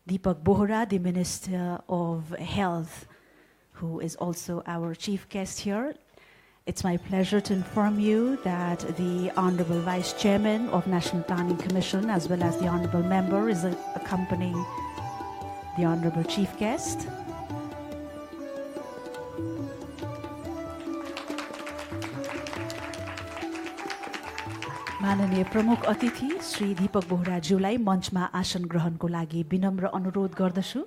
Deepak Bohara, the Minister of Health, who is also our chief guest here. It's my pleasure to inform you that the Honorable Vice Chairman of National Planning Commission, as well as the Honorable Member, is accompanying the Honorable Chief Guest. माननीय प्रमुख अतिथि श्री दीपक बोहराज्यूलाई मञ्चमा आसन ग्रहणको लागि विनम्र अनुरोध गर्दछु।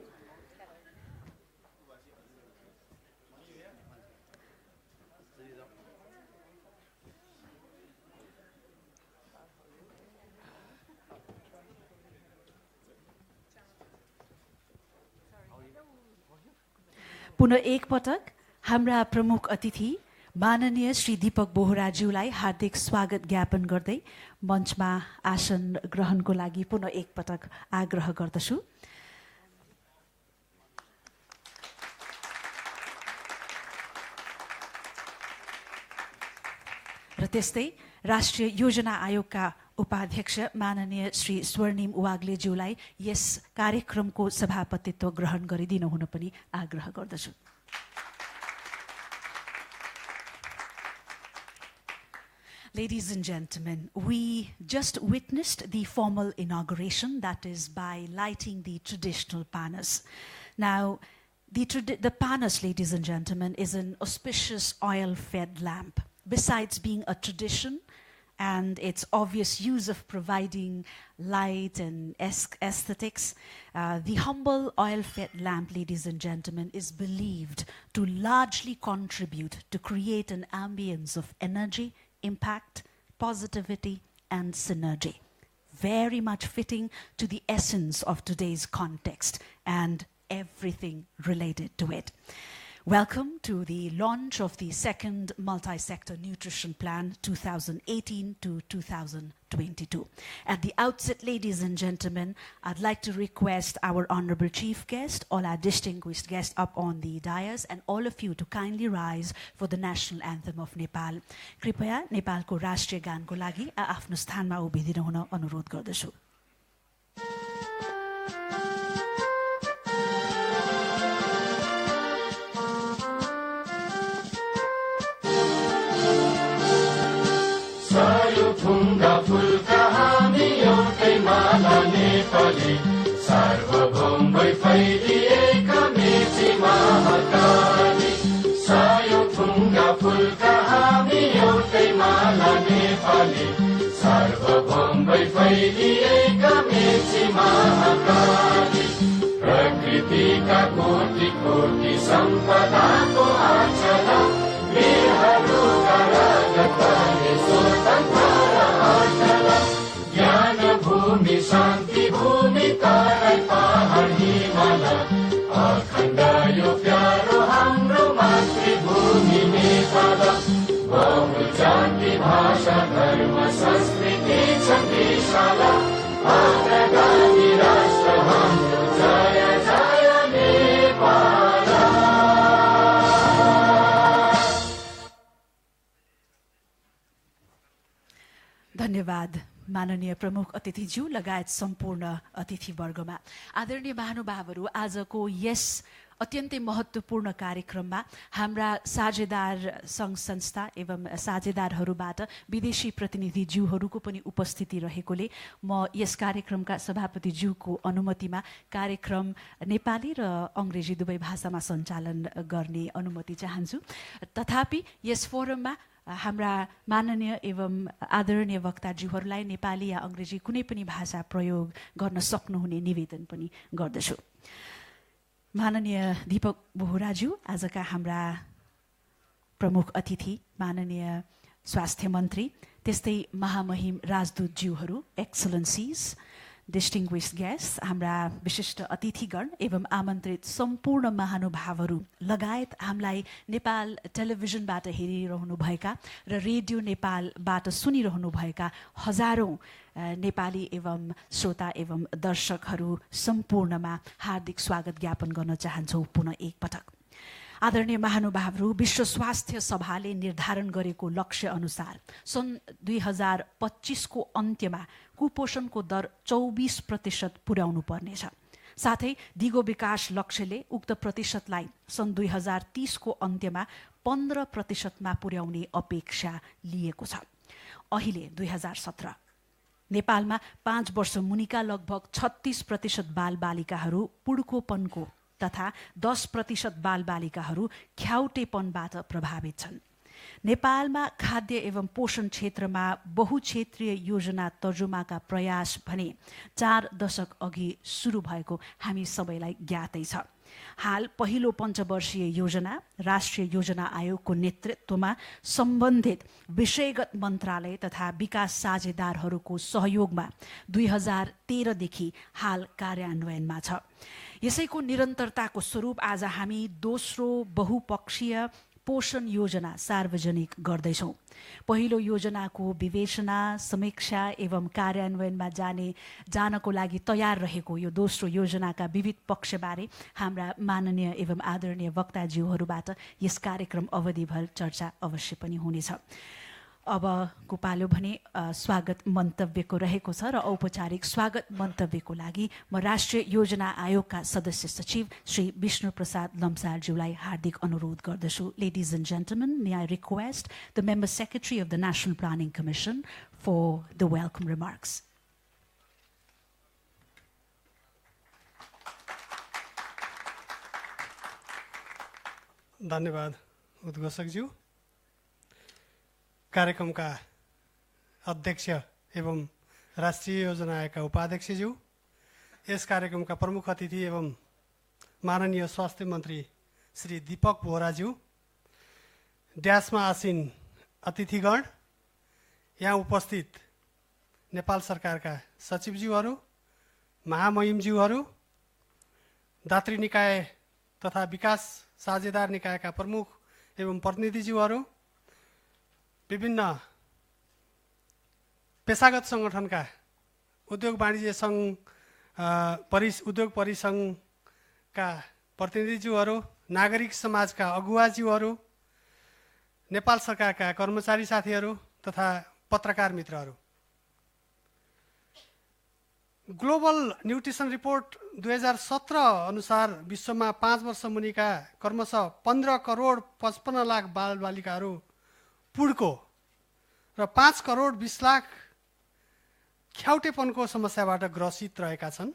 पुनः एक पटक हाम्रा प्रमुख अतिथि माननीय श्री दीपक बोहराज्यूलाई हार्दिक स्वागत ज्ञापन गर्दै मञ्चमा आसन ग्रहणको लागि पुनः एक पटक आग्रह गर्दछु। र त्यस्तै राष्ट्रिय योजना आयोगका उपाध्यक्ष माननीय श्री स्वर्णिम वाग्लेज्यूलाई यस कार्यक्रमको सभापतित्व ग्रहण गरिदिनु हुन पनि आग्रह गर्दछु। Ladies and gentlemen, we just witnessed the formal inauguration, that is by lighting the traditional panas. Now, the panas, ladies and gentlemen, is an auspicious oil-fed lamp. Besides being a tradition and its obvious use of providing light and aesthetics, the humble oil-fed lamp, ladies and gentlemen, is believed to largely contribute to create an ambience of energy, impact, positivity, and synergy. Very much fitting to the essence of today's context and everything related to it. Welcome to the launch of the second Multisector Nutrition Plan 2018 to 2022. At the outset, ladies and gentlemen, I'd like to request our Honorable Chief Guest, all our distinguished guests up on the dais, and all of you to kindly rise for the National Anthem of Nepal. कृपया नेपालको राष्ट्रिय गानको लागि आफ्नो स्थानमा उभिदिनु हुन अनुरोध गर्दछु। ढुङ्गा फुलका हामी एउटै माला नेपाली सार्वभौम भई फैलिएका मेची महाकाली सायो ढुङ्गा फुलका हामी एउटै माला नेपाली सार्वभौम भई फैलिएका मेची महाकाली प्रकृतिका कोटि कोटि सम्पदाको आचला वीरहरूका रगतले स्वतन्त्र ज्ञान भूमि शान्ति भूमि तराई पहाड हिमाल अखण्ड यो प्यारो हाम्रो मातृभूमि नेपाल बहुजाति भाषा धर्म संस्कृति छ विशाल अग्रगामी राष्ट्र हाम्रो जय जय नेपाल। धन्यवाद माननीय प्रमुख अतिथिज्यू लगायत सम्पूर्ण अतिथिवर्गमा। आदरणीय महानुभावहरू, आजको यस अत्यन्तै महत्त्वपूर्ण कार्यक्रममा हाम्रा साझेदार सङ्घ संस्था एवं साझेदारहरूबाट विदेशी प्रतिनिधिज्यूहरूको पनि उपस्थिति रहेकोले म यस कार्यक्रमका सभापतिज्यूको अनुमतिमा कार्यक्रम नेपाली र अङ्ग्रेजी दुवै भाषामा सञ्चालन गर्ने अनुमति चाहन्छु। तथापि यस फोरममा हाम्रा माननीय एवं आदरणीय वक्ताज्यूहरूलाई नेपाली या अङ्ग्रेजी कुनै पनि भाषा प्रयोग गर्न सक्नुहुने निवेदन पनि गर्दछु। माननीय दीपक बोहराज्यू, आजका हाम्रा प्रमुख अतिथि माननीय स्वास्थ्य मन्त्री, त्यस्तै महामहिम राजदूतज्यूहरू, एक्सलेन्सिज, डिस्टिङ्ग्विस्ड गेस्ट, हाम्रा विशिष्ट अतिथिगण एवं आमन्त्रित सम्पूर्ण महानुभावहरू लगायत हामीलाई नेपाल टेलिभिजनबाट हेरिरहनुभएका र रेडियो नेपालबाट सुनिरहनुभएका हजारौं नेपाली एवं श्रोता एवं दर्शकहरू सम्पूर्णमा हार्दिक स्वागत ज्ञापन गर्न चाहन्छौँ पुनः एक पटक। आदरणीय महानुभावहरू, विश्व स्वास्थ्य सभाले निर्धारण गरेको लक्ष्य अनुसार सन् 2025 को अन्त्यमा कुपोषणको दर 24% पुर्याउनु पर्नेछ। साथै दिगो विकास लक्ष्यले उक्त प्रतिशतलाई सन् 2030 को अन्त्यमा 15% पुर्याउने अपेक्षा लिएको छ। अहिले 2017 नेपालमा 5 वर्ष मुनिका लगभग 36% बालबालिकाहरू पुड्कोपनको तथा 10% बालबालिकाहरू ख्याउटेपनबाट प्रभावित छन्। नेपालमा खाद्य एवं पोषण क्षेत्रमा बहुक्षेत्रीय योजना तर्जुमाका प्रयास भने 4 दशक अघि सुरु भएको हामी सबैलाई ज्ञातै छ। हाल पहिलो पञ्चवर्षीय योजना राष्ट्रिय योजना आयोगको नेतृत्वमा सम्बन्धित विषयगत मन्त्रालय तथा विकास साझेदारहरूको सहयोगमा 2013 देखि हाल कार्यान्वयनमा छ। यसैको निरन्तरताको स्वरूप आज हामी दोस्रो बहुपक्षीय पोषण योजना सार्वजनिक गर्दैछौँ। पहिलो योजनाको विवेचना, समीक्षा एवं कार्यान्वयनमा जानको लागि तयार रहेको यो दोस्रो योजनाका विविध पक्षबारे हाम्रा माननीय एवं आदरणीय वक्ताज्यूहरूबाट यस कार्यक्रम अवधिभर चर्चा अवश्य पनि हुनेछ। अबको पालो भने स्वागत मन्तव्यको रहेको छ र औपचारिक स्वागत मन्तव्यको लागि म राष्ट्रिय योजना आयोगका सदस्य सचिव श्री विष्णु प्रसाद लम्सालज्यूलाई हार्दिक अनुरोध गर्दछु। Ladies and gentlemen, may I request the Member Secretary of the National Planning Commission for the welcome remarks. धन्यवाद उद्घोषकज्यू। कार्यक्रमका अध्यक्ष एवं राष्ट्रिय योजना आयोगका उपाध्यक्षज्यू, यस कार्यक्रमका प्रमुख अतिथि एवं माननीय स्वास्थ्य मन्त्री श्री दीपक बोहराज्यू, ड्यासमा आसीन अतिथिगण, यहाँ उपस्थित नेपाल सरकारका सचिवज्यूहरू, महामहिमज्यूहरू, दात्री निकाय तथा विकास साझेदार निकायका प्रमुख एवं प्रतिनिधिज्यूहरू, विभिन्न पेशागत सङ्गठनका उद्योग वाणिज्य सङ्घ उद्योग परिसङ्घका प्रतिनिधिज्यूहरू, नागरिक समाजका अगुवाज्यूहरू, नेपाल सरकारका कर्मचारी साथीहरू तथा पत्रकार मित्रहरू, ग्लोबल न्युट्रिसन रिपोर्ट 2017 अनुसार विश्वमा 5 वर्ष मुनिका क्रमशः 15 करोड 55 लाख बालबालिकाहरू पुड्को र 5 करोड 20 लाख ख्याउटेपनको समस्याबाट ग्रसित रहेका छन्।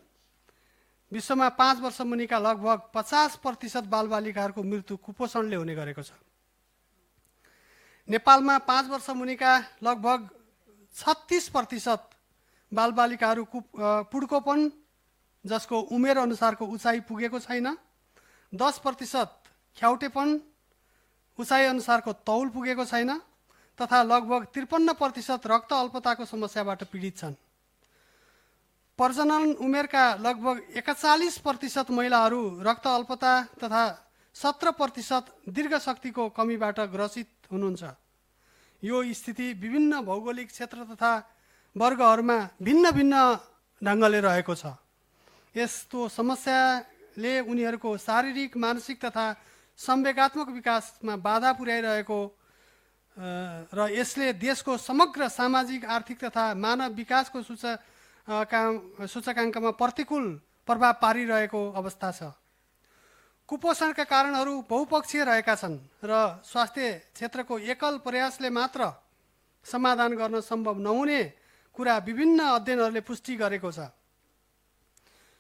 विश्वमा 5 वर्ष मुनिका लगभग 50% बालबालिकाहरूको मृत्यु कुपोषणले हुने गरेको छ। नेपालमा 5 वर्ष मुनिका लगभग 36% बालबालिकाहरू पुड्कोपन जसको उमेर अनुसारको उचाइ पुगेको छैन, 10% ख्याउटेपन उचाइ अनुसारको तौल पुगेको छैन तथा लगभग 53% रक्त अल्पताको समस्याबाट पीडित छन्। प्रजनन उमेरका लगभग 41% महिलाहरू रक्त अल्पता तथा 17% दीर्घ शक्तिको कमीबाट ग्रसित हुनुहुन्छ। यो स्थिति विभिन्न भौगोलिक क्षेत्र तथा वर्गहरूमा भिन्न भिन्न ढङ्गले रहेको छ। यस्तो समस्याले उनीहरूको शारीरिक, मानसिक तथा संवेगात्मक विकासमा बाधा पुर्याइरहेको र यसले देशको समग्र सामाजिक, आर्थिक तथा मानव विकासको सूचकाङ्कमा प्रतिकूल प्रभाव पारिरहेको अवस्था छ। कुपोषणका कारणहरू बहुपक्षीय रहेका छन् र स्वास्थ्य क्षेत्रको एकल प्रयासले मात्र समाधान गर्न सम्भव नहुने कुरा विभिन्न अध्ययनहरूले पुष्टि गरेको छ।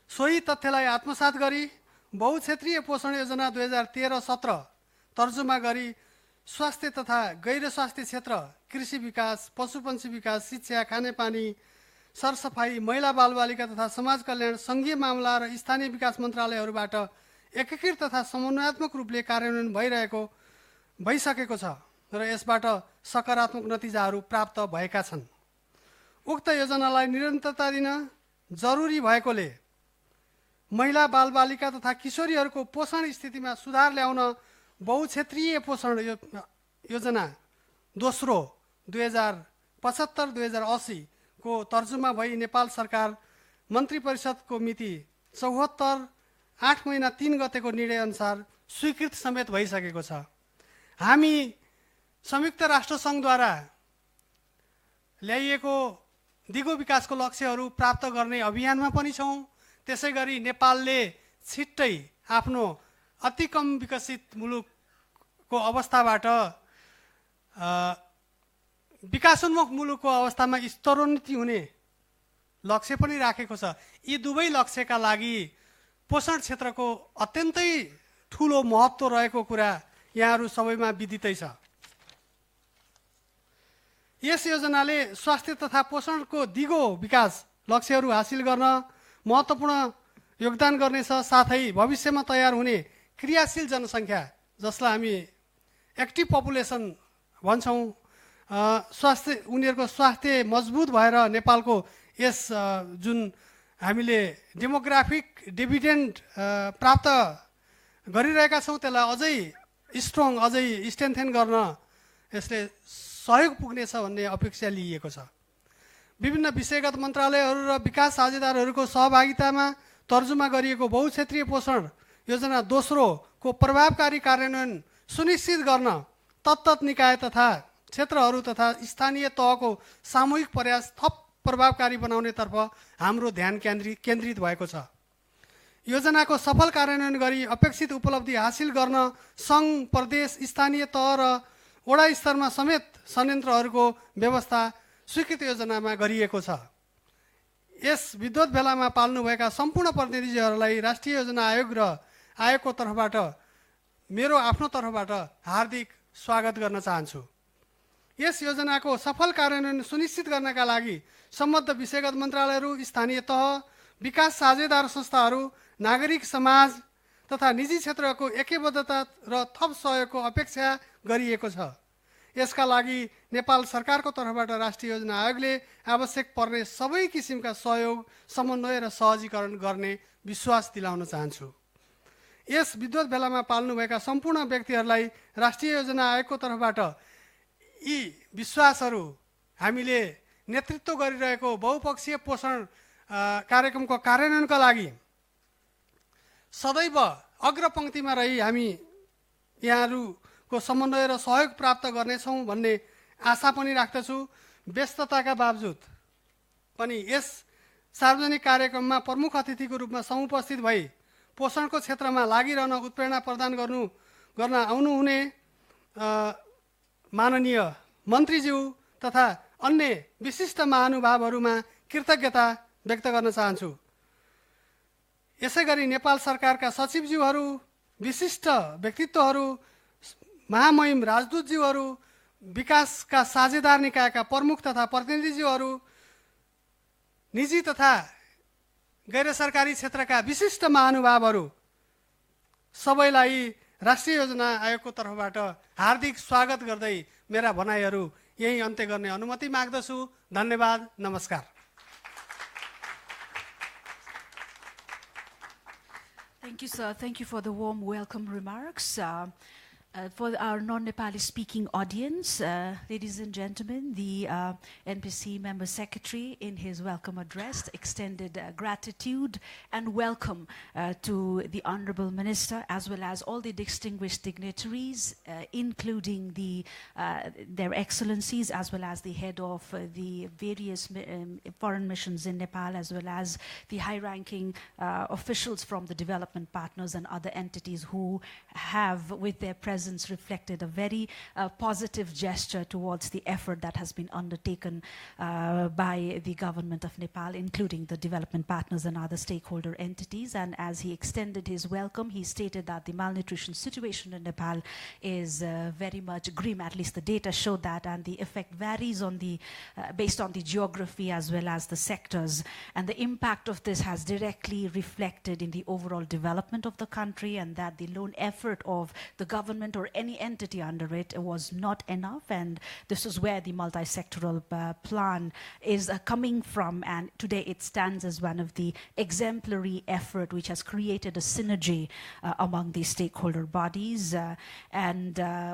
सोही तथ्यलाई आत्मसात गरी बहुक्षेत्रीय पोषण योजना 2013-17 तर्जुमा गरी स्वास्थ्य तथा गैर स्वास्थ्य क्षेत्र, कृषि विकास, पशुपन्छी विकास, शिक्षा, खानेपानी, सरसफाई, महिला बालबालिका तथा समाज कल्याण, सङ्घीय मामला र स्थानीय विकास मन्त्रालयहरूबाट एकीकृत तथा समन्वयात्मक रूपले कार्यान्वयन भइसकेको छ र यसबाट सकारात्मक नतिजाहरू प्राप्त भएका छन्। उक्त योजनालाई निरन्तरता दिन जरुरी भएकोले महिला, बालबालिका तथा किशोरीहरूको पोषण स्थितिमा सुधार ल्याउन बहुक्षेत्रीय पोषण योजना दोस्रो 2075-2080 को तर्जुमा भई नेपाल सरकार मन्त्री परिषदको मिति 74 8 महिना 3 गतेको निर्णय अनुसार स्वीकृत समेत भइसकेको छ। हामी संयुक्त राष्ट्र सङ्घद्वारा ल्याइएको दिगो विकासको लक्ष्यहरू प्राप्त गर्ने अभियानमा पनि छौँ। त्यसै गरी नेपालले छिट्टै आफ्नो अति कम विकसित मुलुकको अवस्थाबाट विकासोन्मुख मुलुकको अवस्थामा स्तरोन्नति हुने लक्ष्य पनि राखेको छ। यी दुवै लक्ष्यका लागि पोषण क्षेत्रको अत्यन्तै ठुलो महत्त्व रहेको कुरा यहाँहरू सबैमा विदितै छ। यस योजनाले स्वास्थ्य तथा पोषणको दिगो विकास लक्ष्यहरू हासिल गर्न महत्त्वपूर्ण योगदान गर्नेछ। साथै भविष्यमा तयार हुने क्रियाशील जनसङ्ख्या, जसलाई हामी एक्टिभ पपुलेसन भन्छौँ, उनीहरूको स्वास्थ्य मजबुत भएर नेपालको यस जुन हामीले डेमोग्राफिक डिभिडेन्ड प्राप्त गरिरहेका छौँ त्यसलाई अझै स्ट्रङ, अझै स्ट्रेन्थेन गर्न यसले सहयोग पुग्नेछ भन्ने अपेक्षा लिइएको छ। विभिन्न विषयगत मन्त्रालयहरू र विकास साझेदारहरूको सहभागितामा तर्जुमा गरिएको बहुक्षेत्रीय पोषण योजना दोस्रोको प्रभावकारी कार्यान्वयन सुनिश्चित गर्न तत्त निकाय तथा क्षेत्रहरू तथा स्थानीय तहको सामूहिक प्रयास थप प्रभावकारी बनाउनेतर्फ हाम्रो ध्यान केन्द्रित भएको छ। योजनाको सफल कार्यान्वयन गरी अपेक्षित उपलब्धि हासिल गर्न सङ्घ, प्रदेश, स्थानीय तह र वडा स्तरमा समेत संयन्त्रहरूको व्यवस्था स्वीकृत योजनामा गरिएको छ। यस विद्वत भेलामा पाल्नुभएका सम्पूर्ण प्रतिनिधिहरूलाई राष्ट्रिय योजना आयोग र आयोगको तर्फबाट मेरो आफ्नो तर्फबाट हार्दिक स्वागत गर्न चाहन्छु। यस योजनाको सफल कार्यान्वयन सुनिश्चित गर्नका लागि सम्बद्ध विषयगत मन्त्रालयहरू, स्थानीय तह, विकास साझेदार संस्थाहरू, नागरिक समाज तथा निजी क्षेत्रको एकबद्धता र थप सहयोगको अपेक्षा गरिएको छ। यसका लागि नेपाल सरकारको तर्फबाट राष्ट्रिय योजना आयोगले आवश्यक पर्ने सबै किसिमका सहयोग, समन्वय र सहजीकरण गर्ने विश्वास दिलाउन चाहन्छु। यस विद्वत भेलामा पाल्नुभएका सम्पूर्ण व्यक्तिहरूलाई राष्ट्रिय योजना आयोगको तर्फबाट यी विश्वासहरू हामीले नेतृत्व गरिरहेको बहुपक्षीय पोषण कार्यक्रमको कार्यान्वयनका लागि सदैव अग्रपङ्क्तिमा रही हामी यहाँहरूको समन्वय र सहयोग प्राप्त गर्नेछौँ भन्ने आशा पनि राख्दछु। व्यस्तताका बावजुद पनि यस सार्वजनिक कार्यक्रममा प्रमुख अतिथिको रूपमा समुपस्थित भई पोषणको क्षेत्रमा लागिरहन उत्प्रेरणा प्रदान गर्न आउनुहुने माननीय मन्त्रीज्यू तथा अन्य विशिष्ट महानुभावहरूमा कृतज्ञता व्यक्त गर्न चाहन्छु। यसै गरी नेपाल सरकारका सचिवज्यूहरू, विशिष्ट व्यक्तित्वहरू, महामहिम राजदूतज्यूहरू, विकासका साझेदार निकायका प्रमुख तथा प्रतिनिधिज्यूहरू, निजी तथा गैर सरकारी क्षेत्रका विशिष्ट महानुभावहरू सबैलाई राष्ट्रिय योजना आयोगको तर्फबाट हार्दिक स्वागत गर्दै मेरा भनाइहरू यही अन्त्य गर्ने अनुमति माग्दछु। धन्यवाद, नमस्कार। Thank you, sir. Thank you for the warm welcome remarks. For our non-Nepali speaking audience, ladies and gentlemen, the NPC Member Secretary in his welcome address extended gratitude and welcome to the Honorable Minister as well as all the distinguished dignitaries, including their excellencies as well as the head of the various foreign missions in Nepal as well as the high-ranking officials from the development partners and other entities who have with their presence reflected a very positive gesture towards the effort that has been undertaken by the Government of Nepal, including the development partners and other stakeholder entities. And as he extended his welcome, he stated that the malnutrition situation in Nepal is very much grim, at least the data show that, and the effect varies on based on the geography as well as the sectors. And the impact of this has directly reflected in the overall development of the country, and that the lone effort of the government or any entity under it was not enough. And this is where the multi-sectoral plan is coming from, and today it stands as one of the exemplary effort which has created a synergy among the stakeholder bodies.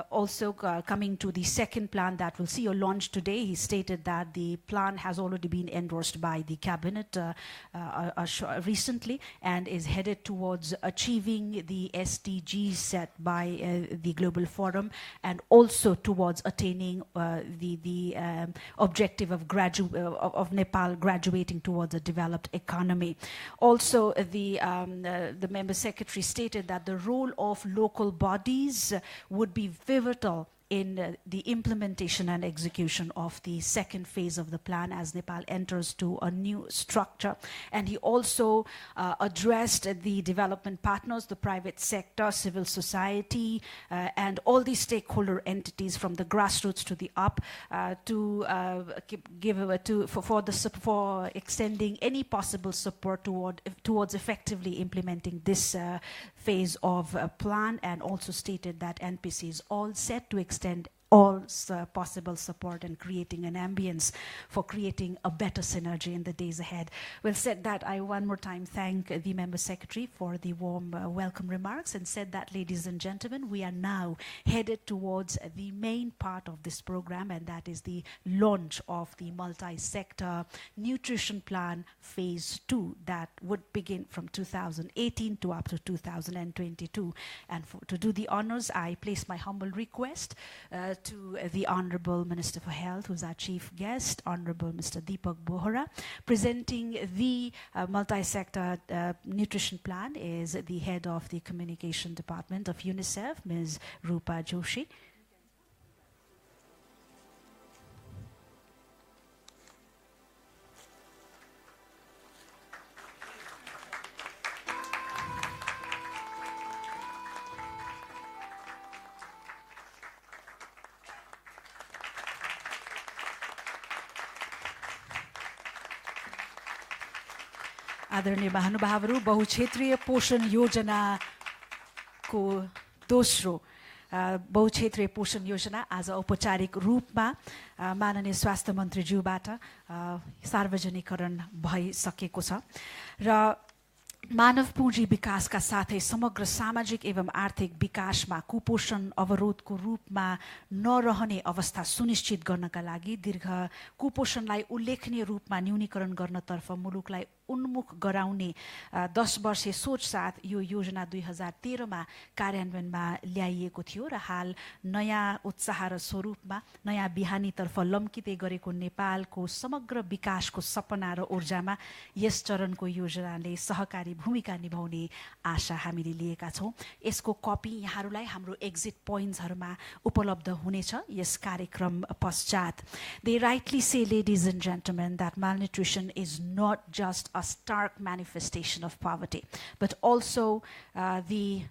Also coming to the second plan that will see a launch today, he stated that the plan has already been endorsed by the cabinet recently and is headed towards achieving the SDGs set by the Global Forum, and also towards attaining the objective of Nepal graduating towards a developed economy. Also, the member secretary stated that the role of local bodies would be pivotal in the implementation and execution of the second phase of the plan as Nepal enters to a new structure. And he also addressed the development partners, the private sector, civil society, and all the stakeholder entities from the grassroots to the up for extending any possible support towards effectively implementing this phase of plan, and also stated that NPC is all set to extend all possible support and creating an ambience for creating a better synergy in the days ahead. Well, said that, I one more time thank the Member Secretary for the warm welcome remarks, and said that, ladies and gentlemen, we are now headed towards the main part of this program, and that is the launch of the Multisector Nutrition Plan Phase 2 that would begin from 2018 to up to 2022. And to do the honors, I place my humble request to the Honorable Minister for Health, who's our chief guest, Honorable Mr. Deepak Bohara. Presenting the Multisector Nutrition Plan is the head of the Communication Department of UNICEF, Ms. Rupa Joshi. आदरणीय महानुभावहरू, बहुक्षेत्रीय पोषण योजनाको दोस्रो बहुक्षेत्रीय पोषण योजना आज औपचारिक रूपमा माननीय स्वास्थ्य मन्त्रीज्यूबाट सार्वजनिकरण भइसकेको छ र मानव पुँजी विकासका साथै समग्र सामाजिक एवं आर्थिक विकासमा कुपोषण अवरोधको रूपमा नरहने अवस्था सुनिश्चित गर्नका लागि दीर्घ कुपोषणलाई उल्लेखनीय रूपमा न्यूनीकरण गर्नतर्फ मुलुकलाई उन्मुख गराउने 10 वर्षे सोच साथ यो योजना 2013 मा कार्यान्वयनमा ल्याइएको थियो र हाल नयाँ उत्साह र स्वरूपमा नयाँ बिहानीतर्फ लम्किँदै गरेको नेपालको समग्र विकासको सपना र ऊर्जामा यस चरणको योजनाले सहकारी भूमिका निभाउने आशा हामीले लिएका छौं। यसको कपी यहाँहरूलाई हाम्रो एक्जिट पोइन्ट्सहरुमा उपलब्ध हुनेछ यस कार्यक्रम पश्चात। They rightly say, ladies and gentlemen, that malnutrition is not just a stark manifestation of poverty, but also the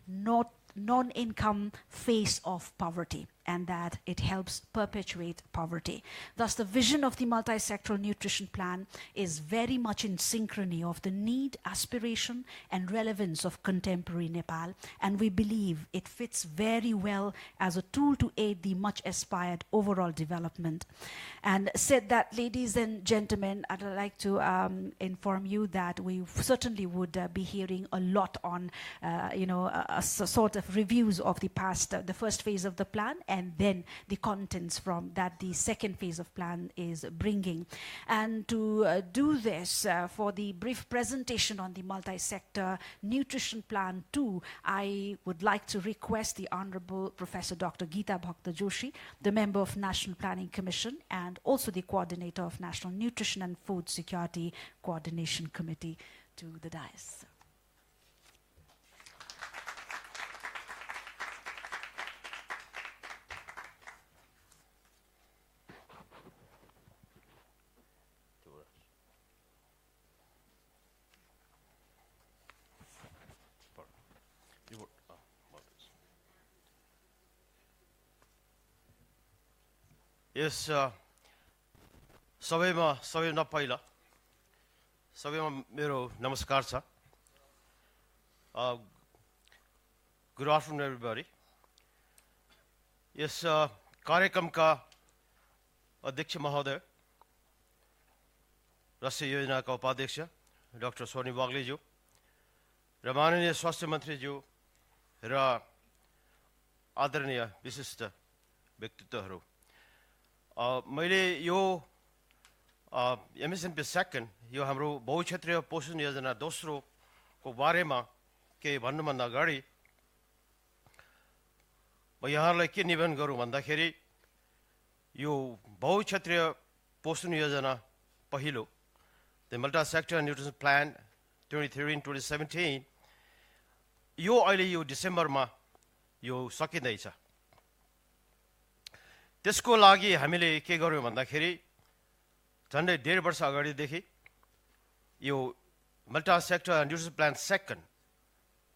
non-income face of poverty, and that it helps perpetuate poverty. Thus, the vision of the multi-sectoral nutrition plan is very much in synchrony of the need, aspiration, and relevance of contemporary Nepal, and we believe it fits very well as a tool to aid the much-aspired overall development. And said that, ladies and gentlemen, I'd like to inform you that we certainly would be hearing a lot on, a sort of reviews of the past, the first phase of the plan, and then the contents from that the second phase of plan is bringing. And to do this, for the brief presentation on the multi-sector nutrition plan 2, I would like to request the Honorable Professor Dr. Geeta Bhakta Joshi, the member of National Planning Commission and also the coordinator of National Nutrition and Food Security Coordination Committee, to the dais. Yes, सबैमा पहिला सबैमा मेरो नमस्कार छ. Good afternoon everybody. Yes कार्यक्रमका अध्यक्ष महोदय, राष्ट्रिय योजनाका उपाध्यक्ष डाक्टर सोनी वाग्लेज्यू र माननीय स्वास्थ्य मन्त्रीज्यू र आदरणीय विशिष्ट व्यक्तित्वहरू, मैले यो MSNP II यो हाम्रो बहुक्षेत्रीय पोषण योजना दोस्रो को बारेमा केही भन्नुभन्दा अगाडि म यहाँहरूलाई के निवेदन गरौँ भन्दाखेरि यो बहुक्षेत्रीय पोषण योजना पहिलो द मल्टिसेक्टर न्युट्रिसन प्लान 2013-2017 यो अहिले यो डिसेम्बरमा यो सकिँदैछ। त्यसको लागि हामीले के गर्यौँ भन्दाखेरि झन्डै 1.5 वर्ष अगाडिदेखि यो मल्टिसेक्टर न्युट्रिसन प्लान सेकेन्ड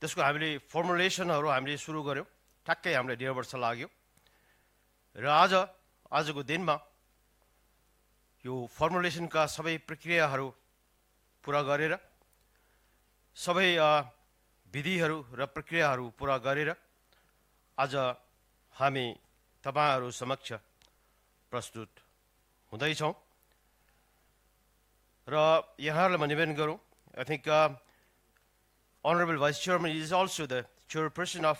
त्यसको हामीले फर्मुलेसनहरू हामीले सुरु गर्यौँ। ठ्याक्कै हामीलाई 1.5 वर्ष लाग्यो र आजको दिनमा यो फर्मुलेसनका सबै प्रक्रियाहरू पुरा गरेर सबै विधिहरू र प्रक्रियाहरू पुरा गरेर आज हामी तपाईहरु समक्ष प्रस्तुत हुँदैछौँ र यहाँहरूलाई म निवेदन गरौँ। I think Honorable Vice Chairman is also the chairperson of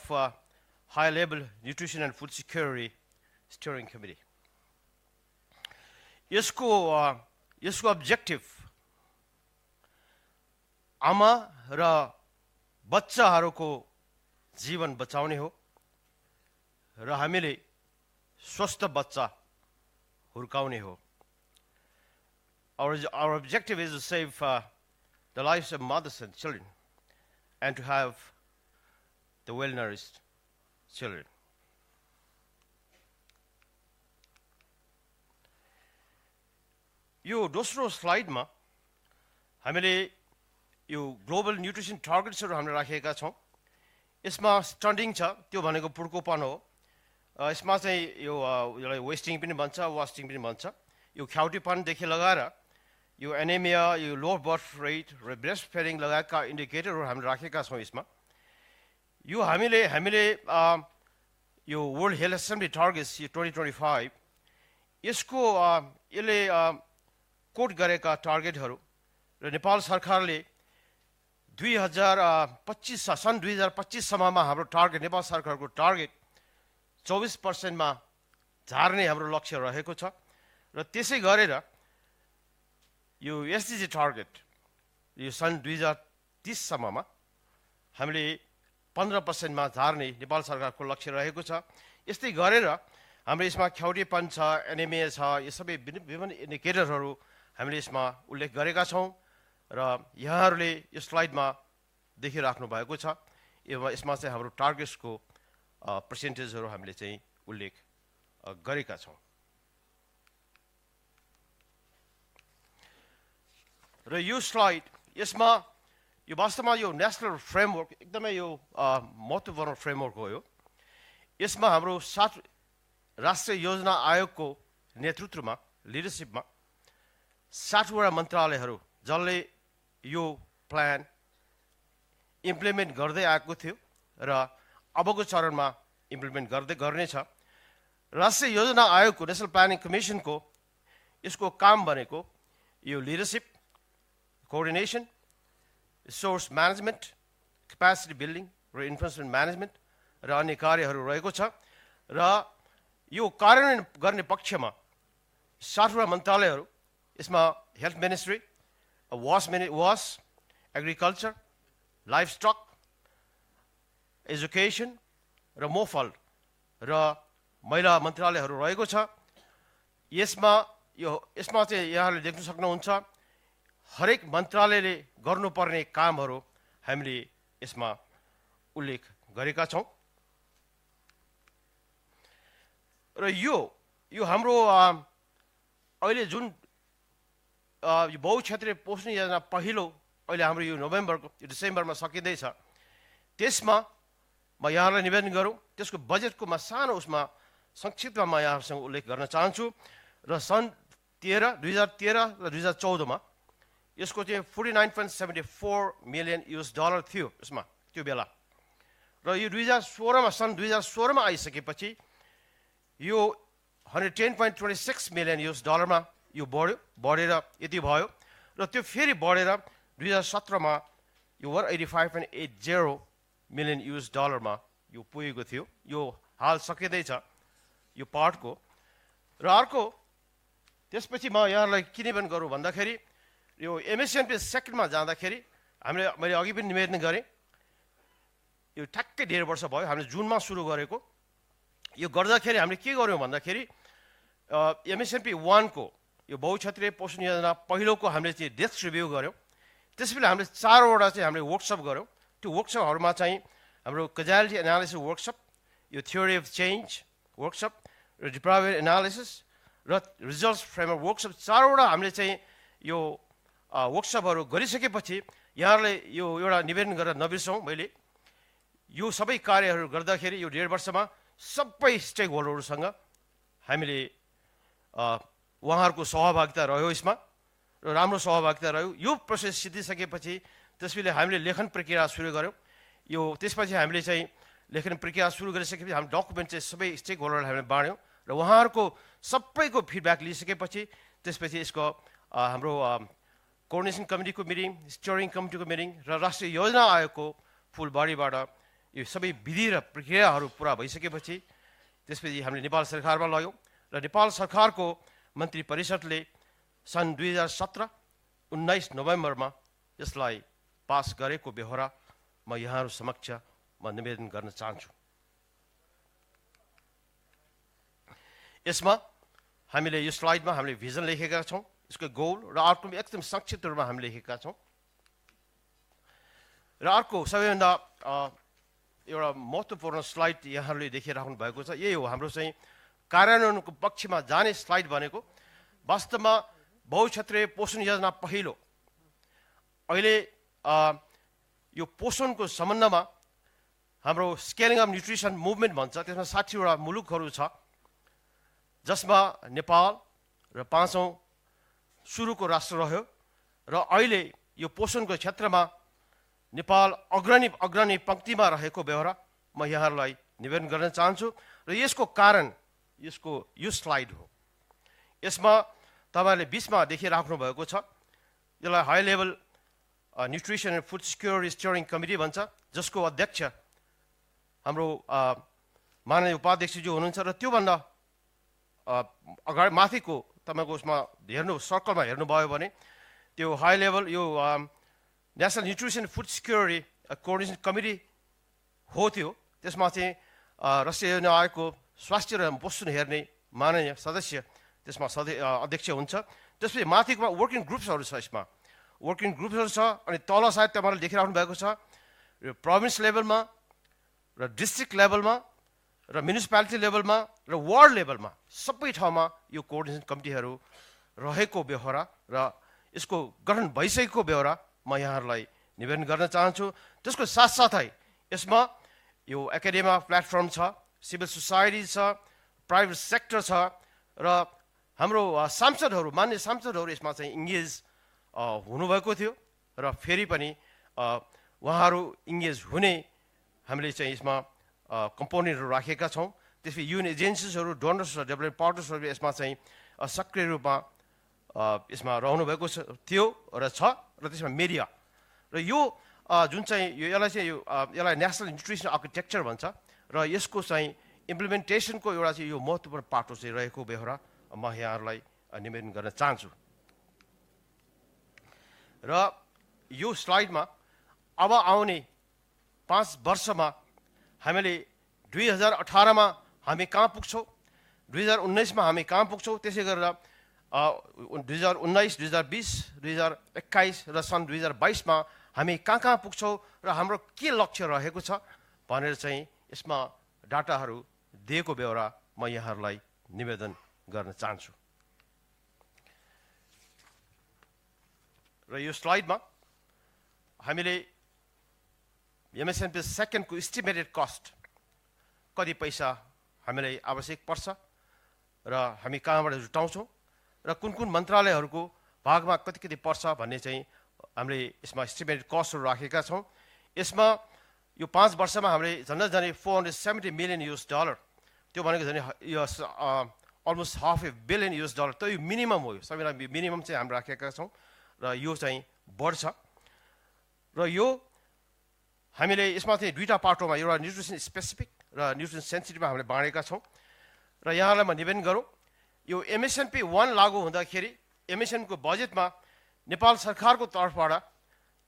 High-Level Nutrition and Food Security Steering Committee. यसको objective आमा र बच्चाहरूको जीवन बचाउने हो र हामीले स्वस्थ बच्चा हुर्काउने हो। Our objective is to save the lives of mothers and children and to have the well-nourished children. यो दोस्रो स्लाइडमा हामीले यो ग्लोबल न्युट्रिसन टार्गेट्सहरू हामीले राखेका छौँ। यसमा स्टन्डिङ छ, त्यो भनेको पुड्कोपन हो। यसमा चाहिँ यो वेस्टिङ पनि भन्छ, वास्टिङ पनि भन्छ। यो ख्याउटीपनदेखि लगाएर यो एनेमिया, यो लो बर्थ रेट र ब्रेस्ट फिडिङ लगायतका इन्डिकेटरहरू हामीले राखेका छौँ। यसमा यो हामीले यो वर्ल्ड हेल्थ एसेम्बली टार्गेट्स 2025 यसले कोट गरेका टार्गेटहरू र नेपाल सरकारले 2025 सम्ममा हाम्रो टार्गेट, नेपाल सरकारको टार्गेट 24% मा झार्ने हाम्रो लक्ष्य रहेको छ र त्यसै गरेर यो एसडिजी टार्गेट यो सन् 2030 सम्ममा हामीले 15% मा झार्ने नेपाल सरकारको लक्ष्य रहेको छ। यस्तै गरेर हाम्रो यसमा ख्याउटीपन छ, एनेमिया छ, यो सबै विभिन्न इन्डिकेटरहरू हामीले यसमा उल्लेख गरेका छौँ र यहाँहरूले यो स्लाइडमा देखिराख्नु भएको छ। यसमा चाहिँ हाम्रो टार्गेट्सको पर्सेन्टेजहरू हामीले चाहिँ उल्लेख गरेका छौँ। र यो स्लाइड यसमा यो वास्तवमा यो नेसनल फ्रेमवर्क एकदमै यो महत्त्वपूर्ण फ्रेमवर्क हो। यसमा हाम्रो 7 राष्ट्रिय योजना आयोगको नेतृत्वमा, लिडरसिपमा 60 वटा मन्त्रालयहरू जसले यो प्लान इम्प्लिमेन्ट गर्दै आएको थियो र अबको चरणमा इम्प्लिमेन्ट गर्नेछ। राष्ट्रिय योजना आयोगको, नेसनल प्लानिङ कमिसनको यसको काम भनेको यो leadership, coordination, resource management, capacity building र इन्फ्रास्ट्रक्चर म्यानेजमेन्ट र अन्य कार्यहरू रहेको छ। र यो कार्यान्वयन गर्ने पक्षमा 60 वटा मन्त्रालयहरू, यसमा हेल्थ मिनिस्ट्री, वास, एग्रिकल्चर, लाइफस्टक, एजुकेसन र मोफल र महिला मन्त्रालयहरू रहेको छ। यसमा चाहिँ यहाँले देख्न सक्नुहुन्छ हरेक मन्त्रालयले गर्नुपर्ने कामहरू हामीले यसमा उल्लेख गरेका छौँ। र यो हाम्रो अहिले जुन यो बहुक्षेत्रीय पोषण योजना पहिलो अहिले हाम्रो यो डिसेम्बरमा सकिँदैछ, त्यसमा म यहाँलाई निवेदन गरौँ। त्यसको बजेटको सानो उसमा संक्षिप्तमा म यहाँहरूसँग उल्लेख गर्न चाहन्छु। र सन् 2013 र 2014 मा यसको चाहिँ $49.74 million थियो यसमा त्यो बेला। र यो 2016 मा, सन् 2016 मा आइसकेपछि यो $110.26 million मा यो बढेर यति भयो र त्यो फेरि बढेर 2017 मा यो $185.80 million मा यो पुगेको थियो। यो हाल सकिँदैछ यो पार्टको। र अर्को त्यसपछि म यहाँलाई के निवेदन गरौँ भन्दाखेरि यो MSNP सेकेन्डमा जाँदाखेरि मैले अघि पनि निवेदन गरेँ, यो ठ्याक्कै 1.5 वर्ष भयो। हामीले जुनमा सुरु गरेको यो गर्दाखेरि हामीले के गर्यौँ भन्दाखेरि MSNP I को यो बहुक्षेत्रीय पोषण योजना पहिलोको हामीले चाहिँ डेस्क रिभ्यू गऱ्यौँ। त्यसपछि हामीले 4वटा चाहिँ हामीले वर्कसप गऱ्यौँ। त्यो वर्कसपहरूमा चाहिँ हाम्रो कजालिटी एनालिसिस वर्कसप, यो थ्योरी अफ चेन्ज वर्कसप र डिप्राइभेट एनालिसिस र रिजल्ट्स फ्रेमवर्क वर्कसप 4वटा हामीले चाहिँ यो वर्कसपहरू गरिसकेपछि यहाँहरूले यो एउटा निवेदन गरेर नबिर्सौँ, मैले यो सबै कार्यहरू गर्दाखेरि यो 1.5 वर्षमा सबै स्टेक होल्डरहरूसँग हामीले उहाँहरूको सहभागिता रह्यो यसमा र राम्रो सहभागिता रह्यो। यो प्रोसेस सिद्धिसकेपछि त्यसपछि हामीले लेखन प्रक्रिया सुरु गऱ्यौँ। यो त्यसपछि हामीले चाहिँ लेखन प्रक्रिया सुरु गरिसकेपछि हामी डकुमेन्ट चाहिँ सबै स्टेक होल्डरलाई हामीले बाँड्यौँ र उहाँहरूको सबैको फिडब्याक लिइसकेपछि त्यसपछि यसको हाम्रो कोअर्डिनेसन कमिटीको मिटिङ, स्टियरिङ कमिटीको मिटिङ र राष्ट्रिय योजना आयोगको फुल बडीबाट यो सबै विधि र प्रक्रियाहरू पुरा भइसकेपछि त्यसपछि हामीले नेपाल सरकारमा लग्यौँ र नेपाल सरकारको मन्त्री परिषदले सन् 2017-19 नोभेम्बरमा यसलाई पास गरेको बेहोरा म यहाँहरू समक्ष म निवेदन गर्न चाहन्छु। यसमा हामीले यो स्लाइडमा हामीले भिजन लेखेका छौँ, यसको गोल र आउटकम एकदम संक्षिप्त रूपमा हामीले लेखेका छौँ। र अर्को सबैभन्दा एउटा महत्त्वपूर्ण स्लाइड यहाँहरूले देखिराख्नु भएको छ, यही हो हाम्रो चाहिँ कार्यान्वयनको पक्षमा जाने स्लाइड भनेको। वास्तवमा बहुक्षेत्रीय पोषण योजना पहिलो अहिले यो पोषणको सम्बन्धमा हाम्रो स्केलिङ अफ न्युट्रिसन मुभमेन्ट भन्छ, त्यसमा 60वटा मुलुकहरू छ जसमा नेपाल र 5औं सुरुको राष्ट्र रह्यो र अहिले यो पोषणको क्षेत्रमा नेपाल अग्रणी पंक्तिमा रहेको बेहोरा म यहाँहरूलाई निवेदन गर्न चाहन्छु। र यसको कारण यसको यो स्लाइड हो। यसमा तपाईँहरूले बिचमा देखिराख्नु भएको छ, यसलाई high level nutrition end food security steering committee भन्छ, जसको अध्यक्ष हाम्रो माननीय उपाध्यक्षज्यू हुनुहुन्छ र त्योभन्दा अगाडि माथिको तपाईँको उसमा हेर्नु सर्कलमा हेर्नुभयो भने त्यो हाई लेभल यो national nutrition food security coordination committee हो। त्यो त्यसमा चाहिँ राष्ट्रिय योजना आयोगको स्वास्थ्य र पोषण हेर्ने माननीय सदस्य त्यसमा अध्यक्ष हुन्छ। त्यसपछि माथिको वर्किङ ग्रुप्सहरू छ, यसमा वर्किङ ग्रुप्सहरू छ। अनि तल सायद तपाईँहरूले देखिराख्नु भएको छ प्रोभिन्स लेभलमा र डिस्ट्रिक्ट लेभलमा र म्युनिसिपालिटी लेभलमा र वार्ड लेभलमा सबै ठाउँमा यो कोअर्डिनेसन कमिटीहरू रहेको बेहोरा र यसको गठन भइसकेको बेहोरा म यहाँहरूलाई निवेदन गर्न चाहन्छु। त्यसको साथसाथै यसमा यो एकाडेमिया प्लेटफर्म छ, सिभिल सोसाइटी छ, प्राइभेट सेक्टर छ र हाम्रो सांसदहरू, मान्य सांसदहरू यसमा चाहिँ इङ्गेज हुनुभएको थियो र फेरि पनि उहाँहरू इङ्गेज हुने हामीले चाहिँ यसमा कम्पोनेन्टहरू राखेका छौँ। त्यसपछि युएन एजेन्सिजहरू, डोनर्स र डेभलपमेन्ट पार्टनर्सहरू यसमा चाहिँ सक्रिय रूपमा यसमा रहनुभएको थियो र छ। र त्यसमा मिडिया र यो जुन चाहिँ यसलाई नेसनल न्युट्रिसन आर्किटेक्चर भन्छ र यसको चाहिँ इम्प्लिमेन्टेसनको एउटा चाहिँ यो महत्त्वपूर्ण पाटो चाहिँ रहेको बेहोरा म यहाँहरूलाई निवेदन गर्न चाहन्छु। र यो स्लाइडमा अब आउने 5 वर्षमा हामीले 2018मा हामी कहाँ पुग्छौँ, 2019मा हामी कहाँ पुग्छौँ, त्यसै गरेर 2019, 2020, 2021 र सन् 2022मा हामी कहाँ पुग्छौँ र हाम्रो के लक्ष्य रहेको छ भनेर चाहिँ यसमा डाटाहरू दिएको बेहोरा म यहाँहरूलाई निवेदन गर्न चाहन्छु। र यो स्लाइडमा हामीले MSNP II को इस्टिमेटेड कस्ट कति पैसा हामीलाई आवश्यक पर्छ र हामी कहाँबाट जुटाउँछौँ र कुन कुन मन्त्रालयहरूको भागमा कति पर्छ भन्ने चाहिँ हामीले यसमा इस्टिमेटेड कस्टहरू राखेका छौँ। यसमा यो 5 वर्षमा हामीले झन्डै $470 million त्यो भनेको झन् अलमोस्ट $500 billion त यो मिनिमम हो। यो सबैलाई मिनिमम चाहिँ हामी राखेका छौँ र यो चाहिँ बढ्छ। र यो हामीले यसमा चाहिँ दुईटा पाटोमा एउटा न्युट्रिसन स्पेसिफिक र न्युट्रिसन सेन्सिटिभमा हामीले बाँडेका छौँ। र यहाँलाई म निवेदन गरौँ, यो MSNP I लागू हुँदाखेरि MSNP को बजेटमा नेपाल सरकारको तर्फबाट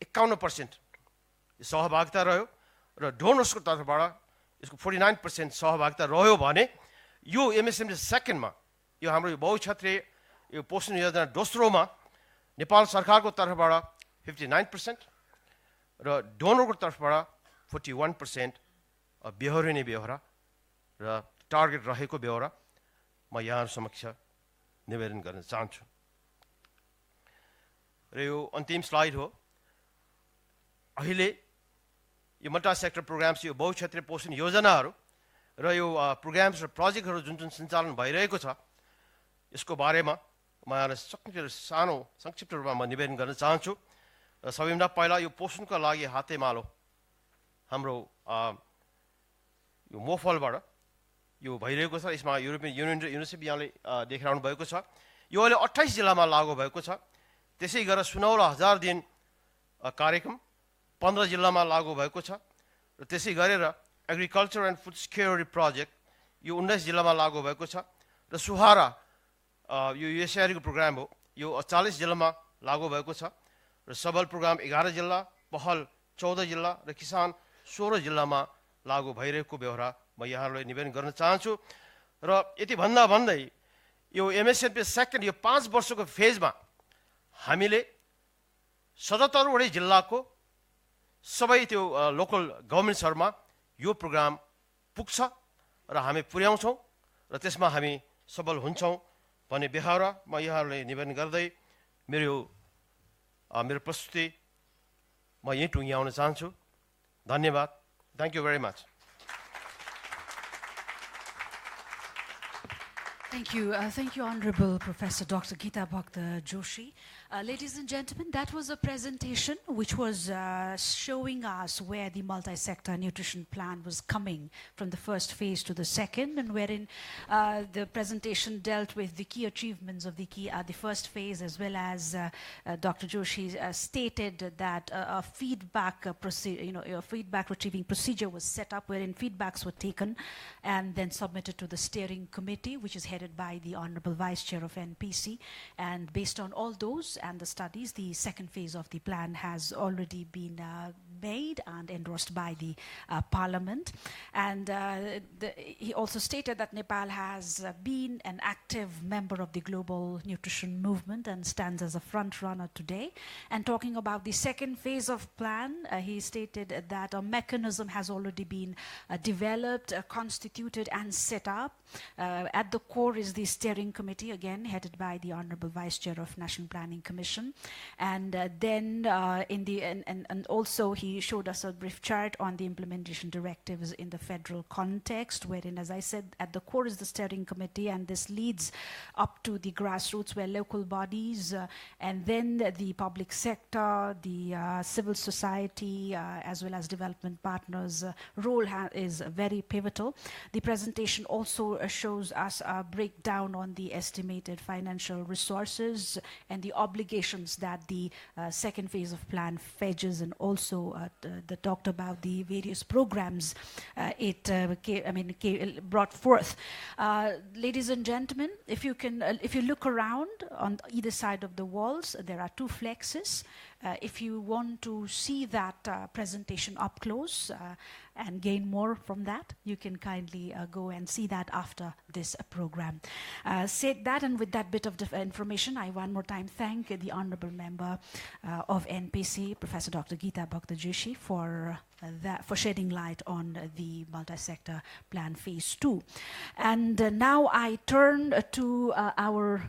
51% सहभागिता रह्यो र डोनर्सको तर्फबाट यसको 49% सहभागिता रह्यो भने यो MSNP सेकेन्डमा यो हाम्रो यो बहुक्षेत्रीय यो पोषण योजना दोस्रोमा नेपाल सरकारको तर्फबाट 59% र डोनरको तर्फबाट 41% बेहोरिने बेहोरा र टार्गेट रहेको बेहोरा म यहाँ समक्ष निवेदन गर्न चाहन्छु। र यो अन्तिम स्लाइड हो। अहिले यो मल्टी सेक्टर प्रोग्राम्स यो बहुक्षेत्रीय पोषण योजनाहरू र यो प्रोग्राम्स र प्रोजेक्टहरू जुन जुन सञ्चालन भइरहेको छ यसको बारेमा म यहाँलाई संक्षिप्त रूपमा म निवेदन गर्न चाहन्छु। र सबैभन्दा पहिला यो पोषणको लागि हातेमालो हाम्रो यो मोफलबाट यो भइरहेको छ। यसमा युरोपियन युनियन र युनिसेफ यहाँले देखिरहनु भएको छ। यो अहिले 28 जिल्लामा लागू भएको छ। त्यसै गरेर सुनौला 1000 दिन कार्यक्रम 15 जिल्लामा लागू भएको छ। र त्यसै गरेर agriculture and food security project यो 19 जिल्लामा लागू भएको छ। र सुहारा यो USAID को प्रोग्राम हो यो 40 जिल्लामा लागू भएको छ। र सबल प्रोग्राम 11 जिल्ला, पहल 14 जिल्ला र किसान 16 जिल्लामा लागू भइरहेको बेहोरा म यहाँहरूलाई निवेदन गर्न चाहन्छु। र यति भन्दा भन्दै यो MSNP सेकेन्ड यो 5 वर्षको फेजमा हामीले 77 वटै जिल्लाको सबै त्यो लोकल गभर्नमेन्ट्सहरुमा यो प्रोग्राम पुग्छ र हामी पुर्याउँछौँ र त्यसमा हामी सफल हुन्छौँ भन्ने बेहोरा म यहाँहरूलाई निवेदन गर्दै मेरो प्रस्तुति म यहीँ टुङ्ग्याउन चाहन्छु। धन्यवाद। Thank you very much. Thank you, Honorable Professor Dr. Geeta Bhakta Joshi. Ladies and gentlemen, that was a presentation which was showing us where the multi-sector nutrition plan was coming from the first phase to the second, and wherein the presentation dealt with the key achievements of the first phase, as well as Dr. Joshi stated that a feedback retrieving procedure was set up, wherein feedbacks were taken and then submitted to the steering committee, which is headed by the Honorable Vice Chair of NPC. And based on all those and the studies, the second phase of the plan has already been made and endorsed by the Parliament. And he also stated that Nepal has been an active member of the global nutrition movement and stands as a front runner today. And talking about the second phase of plan, he stated that a mechanism has already been developed, constituted and set up. At the core is the steering committee, again headed by the Honorable Vice Chair of National Planning Commission. And then and also he showed us a brief chart on the implementation directives in the federal context, wherein, as I said, at the core is the steering committee, and this leads up to the grassroots, where local bodies and then the public sector, the civil society, as well as development partners' role is very pivotal. The presentation also shows us a breakdown on the estimated financial resources and the obligations that the second phase of plan fetches, and also talked about the various programs it brought forth. Ladies and gentlemen, if you look around on either side of the walls, there are two flexes. If you want to see that presentation up close and gain more from that, you can kindly go and see that after this program. Said that, and with that bit of information, I one more time thank the Honourable Member of NPC, Professor Dr. Geeta Bhakta Joshi, for shedding light on the multi-sector plan phase 2. And now I turn to our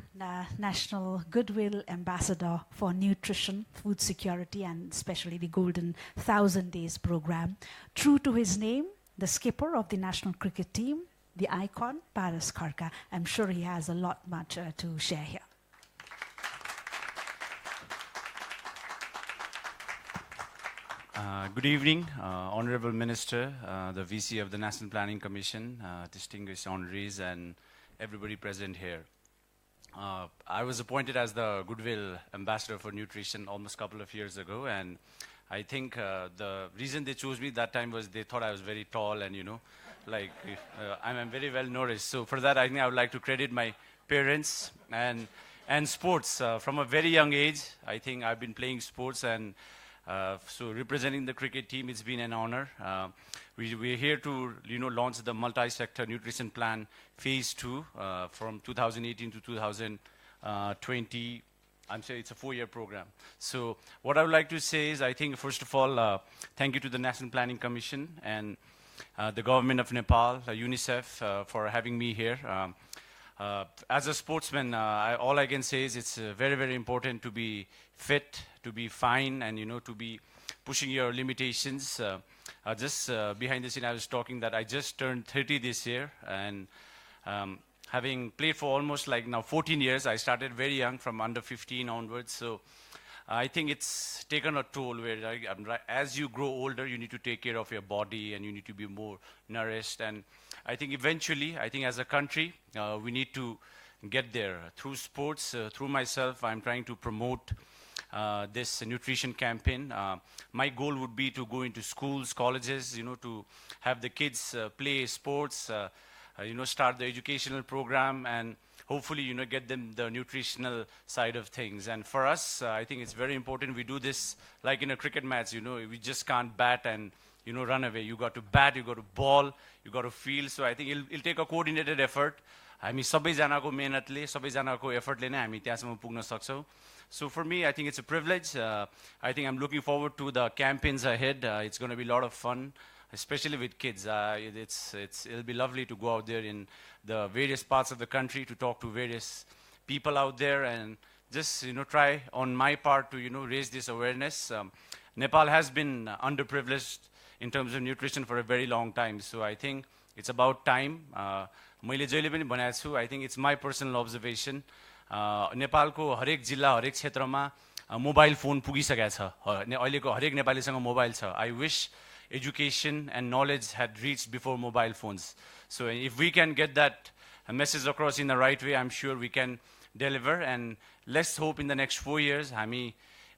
National Goodwill Ambassador for Nutrition, Food Security, and especially the Golden 1000 Days program. True to his name, the skipper of the national cricket team, the icon, Paras Kharka. I'm sure he has a lot much to share here. Good evening, Honorable Minister, the VC of the National Planning Commission, distinguished honorees, and everybody present here. I was appointed as the Goodwill Ambassador for Nutrition almost a couple of years ago, and I think the reason they chose me that time was they thought I was very tall and, I'm very well nourished. So for that, I think I would like to credit my parents and sports. From a very young age, I think I've been playing sports, and so representing the cricket team, it's been an honor. we're here to launch the Multisector Nutrition Plan Phase 2 from 2018 to 2020. I'm saying it's a 4-year program. So what I would like to say is, I think, first of all, thank you to the National Planning Commission and the Government of Nepal, UNICEF, for having me here. As a sportsman, all I can say is it's very, very important to be fit, to be fine, and to be pushing your limitations. Just behind the scene, I was talking that I just turned 30 this year, and having played for almost like now 14 years, I started very young from under 15 onwards. So I think it's taken a toll where as you grow older, you need to take care of your body and you need to be more nourished. And I think eventually, as a country, we need to get there. Through sports, through myself, I'm trying to promote this nutrition campaign. My goal would be to go into schools, colleges, to have the kids play sports, start the educational program, and hopefully, get them the nutritional side of things. And for us, I think it's very important we do this like in a cricket match. We just can't bat and, run away. You got to bat, you got to ball, you got to field. So I think it'll take a coordinated effort. हामी सबैजनाको मेहनतले सबैजनाको एफर्टले नै हामी त्यहाँसम्म पुग्न सक्छौँ. So for me, I think it's a privilege. I think I'm looking forward to the campaigns ahead. It's going to be a lot of fun, especially with kids. It'll be lovely to go out there in the various parts of the country to talk to various people out there and just try on my part to raise this awareness. Nepal has been underprivileged in terms of nutrition for a very long time. So I think it's about time. मैले जहिले पनि भनेको छु, I think it's my personal observation. नेपालको हरेक जिल्ला हरेक क्षेत्रमा मोबाइल फोन पुगिसकेको छ. अहिलेको हरेक नेपालीसँग मोबाइल छ. I wish education and knowledge had reached before mobile phones. So if we can get that message across in the right way, I'm sure we can deliver. And let's hope in the next 4 years,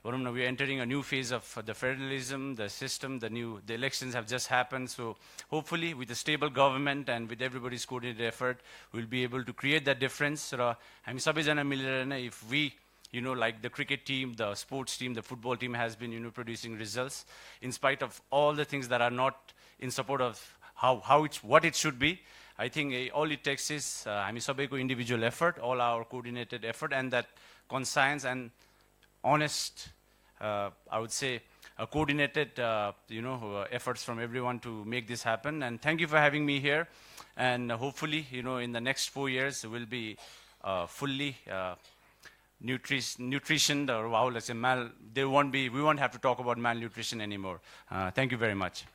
we're entering a new phase of the federalism, the system, the elections have just happened. So hopefully with a stable government and with everybody's coordinated effort, we'll be able to create that difference. If we, like the cricket team, the sports team, the football team has been, producing results in spite of all the things that are not in support of what it should be. I think all it takes is individual effort, all our coordinated effort, and that conscience and honest, I would say, coordinated, efforts from everyone to make this happen. And thank you for having me here. And hopefully, in the next 4 years, we'll be fully nutrition, or wow, let's say we won't have to talk about malnutrition anymore. Thank you very much.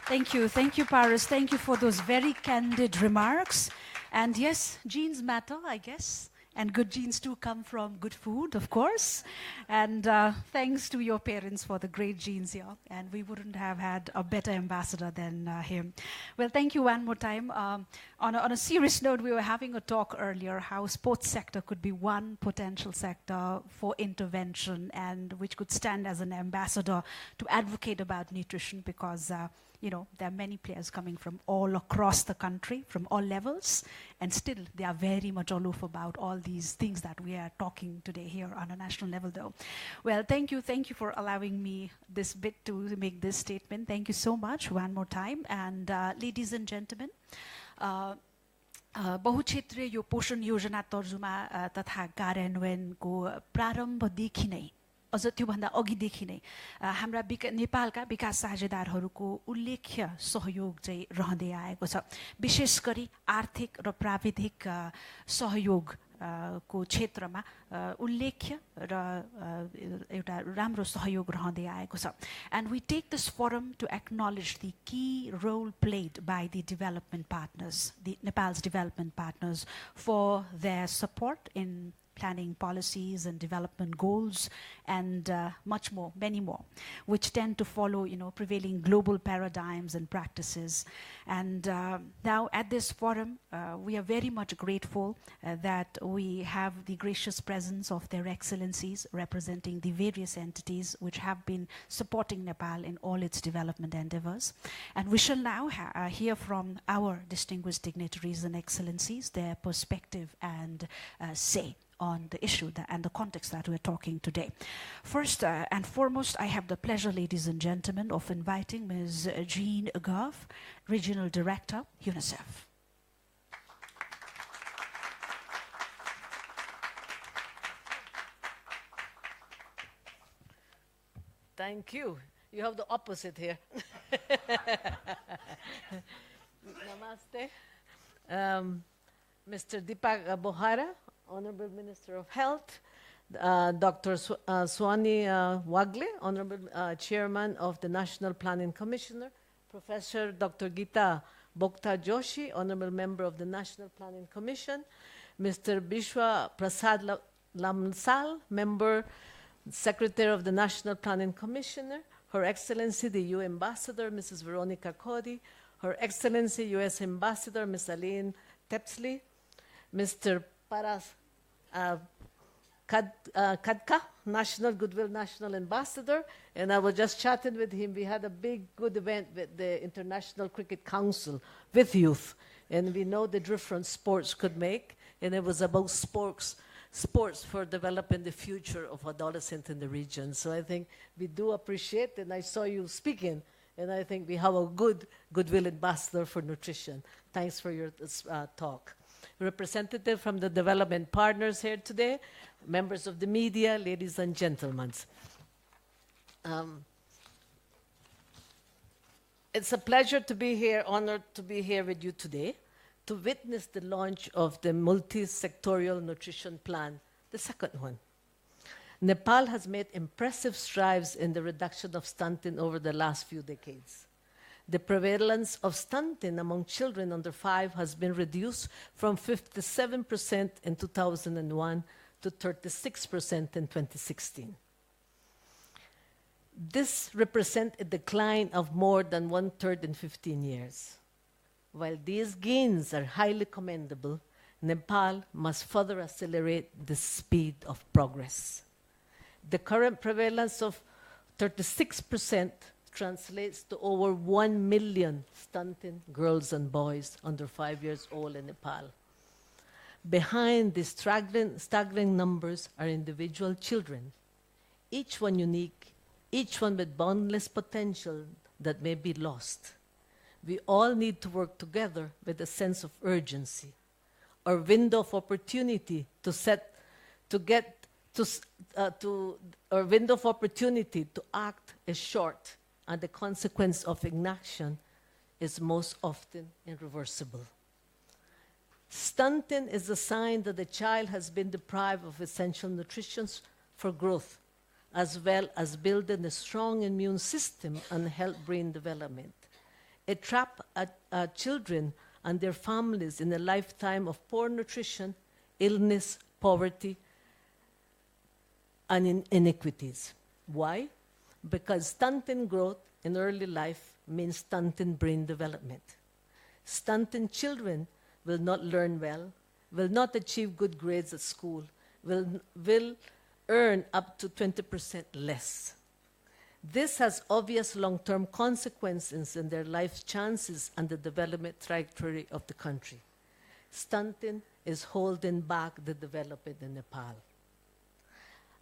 Thank you, Paris. Thank you for those very candid remarks. And yes, genes matter, I guess. And good genes too come from good food, of course. And thanks to your parents for the great genes here. And we wouldn't have had a better ambassador than him. Well, thank you one more time. On a serious note, we were having a talk earlier how sports sector could be one potential sector for intervention and which could stand as an ambassador to advocate about nutrition because there are many players coming from all across the country, from all levels, and still they are very much aloof about all these things that we are talking today here on a national level, though. Well, thank you for allowing me this bit to make this statement. Thank you so much one more time. And ladies and gentlemen, बहुक्षेत्रीय यो पोषण योजना तर्जुमा तथा कार्यान्वयनको प्रारम्भदेखि नै अझ त्योभन्दा अघिदेखि नै हाम्रा नेपालका विकास साझेदारहरूको उल्लेख्य सहयोग चाहिँ रहँदै आएको छ. विशेष गरी आर्थिक र प्राविधिक सहयोग को क्षेत्रमा उल्लेख्य र एउटा राम्रो सहयोग रहँदै आएको छ. And we take this forum to acknowledge the key role played by the development partners, the Nepal's development partners, for their support in planning policies and development goals and much more, many more, which tend to follow, prevailing global paradigms and practices. And now at this forum, we are very much grateful that we have the gracious presence of their excellencies representing the various entities which have been supporting Nepal in all its development endeavors. And we shall now hear from our distinguished dignitaries and excellencies, their perspective and say on the issue and the context that we're talking today. First and foremost, I have the pleasure, ladies and gentlemen, of inviting Ms. Jean Goff, Regional Director, UNICEF. Thank you. You have the opposite here. Namaste. Mr. Deepak Bohara, Honorable Minister of Health, Dr. Swani Wagle, Honorable Chairman of the National Planning Commissioner, Professor Dr. Geeta Bokta Joshi, Honorable Member of the National Planning Commission, Mr. Bishwa Prasad Lamsal, Member, Secretary of the National Planning Commissioner, Her Excellency the EU Ambassador, Mrs. Veronica Cody, Her Excellency U.S. Ambassador, Ms. Aline Tepsley, Mr. Paras Kadka, Goodwill National Ambassador, and I was just chatting with him. We had a big, good event with the International Cricket Council with youth, and we know the difference sports could make, and it was about sports for developing the future of adolescents in the region. So I think we do appreciate, and I saw you speaking, and I think we have a goodwill ambassador for nutrition. Thanks for your talk. Representative from the development partners here today, members of the media, ladies and gentlemen. It's a pleasure to be here, honored to be here with you today, to witness the launch of the Multisectorial Nutrition Plan, the second one. Nepal has made impressive strides in the reduction of stunting over the last few decades. The prevalence of stunting among children under 5 has been reduced from 57% in 2001 to 36% in 2016. This represents a decline of more than 1/3 in 15 years. While these gains are highly commendable, Nepal must further accelerate the speed of progress. The current prevalence of 36% translates to over 1 million stunting girls and boys under 5 years old in Nepal. Behind these staggering numbers are individual children, each one unique, each one with boundless potential that may be lost. We all need to work together with a sense of urgency. Our window of opportunity our window of opportunity to act is short, and the consequence of inaction is most often irreversible. Stunting is a sign that the child has been deprived of essential nutrition for growth, as well as building a strong immune system and help brain development. It traps children and their families in a lifetime of poor nutrition, illness, poverty, and inequities. Why? Because stunting growth in early life means stunting brain development. Stunting children will not learn well, will not achieve good grades at school, will earn up to 20% less. This has obvious long-term consequences in their life chances and the development trajectory of the country. Stunting is holding back the development in Nepal.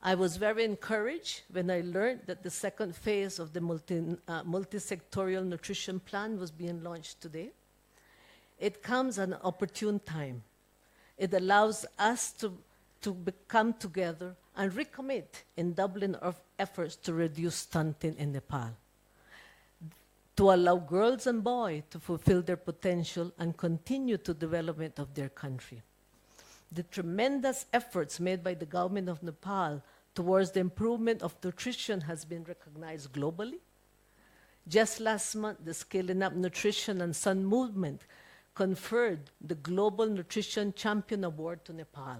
I was very encouraged when I learned that the second phase of the Multisectorial Nutrition Plan was being launched today. It comes at an opportune time. It allows us to come together and recommit in doubling our efforts to reduce stunting in Nepal, to allow girls and boys to fulfill their potential and continue to development of their country. The tremendous efforts made by the government of Nepal towards the improvement of nutrition has been recognized globally. Just last month, the Scaling Up Nutrition and Sun movement conferred the Global Nutrition Champion Award to Nepal,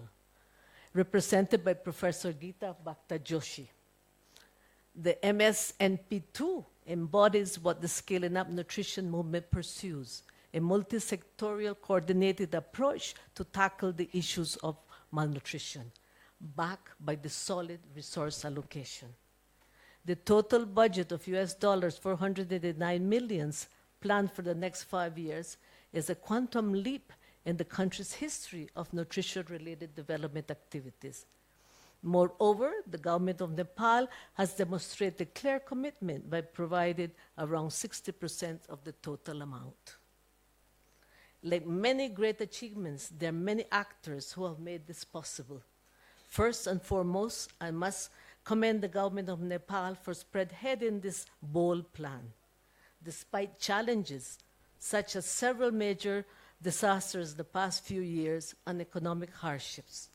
represented by Professor Geeta Bokta Joshi. The MSNP II embodies what the Scaling Up Nutrition movement pursues, a multisectorial coordinated approach to tackle the issues of malnutrition, backed by the solid resource allocation. The total budget of US $489 million planned for the next 5 years is a quantum leap in the country's history of nutrition-related development activities. Moreover, the government of Nepal has demonstrated clear commitment by providing around 60% of the total amount. Like many great achievements, there are many actors who have made this possible. First and foremost, I must commend the government of Nepal for spearheading this bold plan. Despite challenges such as several major disasters the past few years and economic hardships,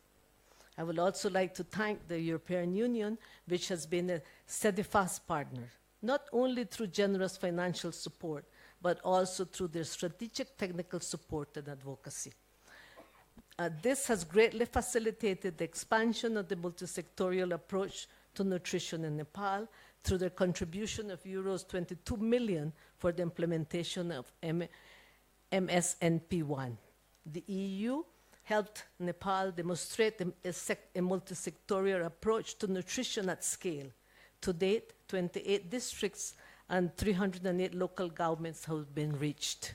I would also like to thank the European Union, which has been a steadfast partner, not only through generous financial support, but also through their strategic technical support and advocacy. This has greatly facilitated the expansion of the multisectorial approach to nutrition in Nepal through their contribution of euros 22 million for the implementation of MSNP I. The EU helped Nepal demonstrate a multisectorial approach to nutrition at scale. To date, 28 districts and 308 local governments have been reached.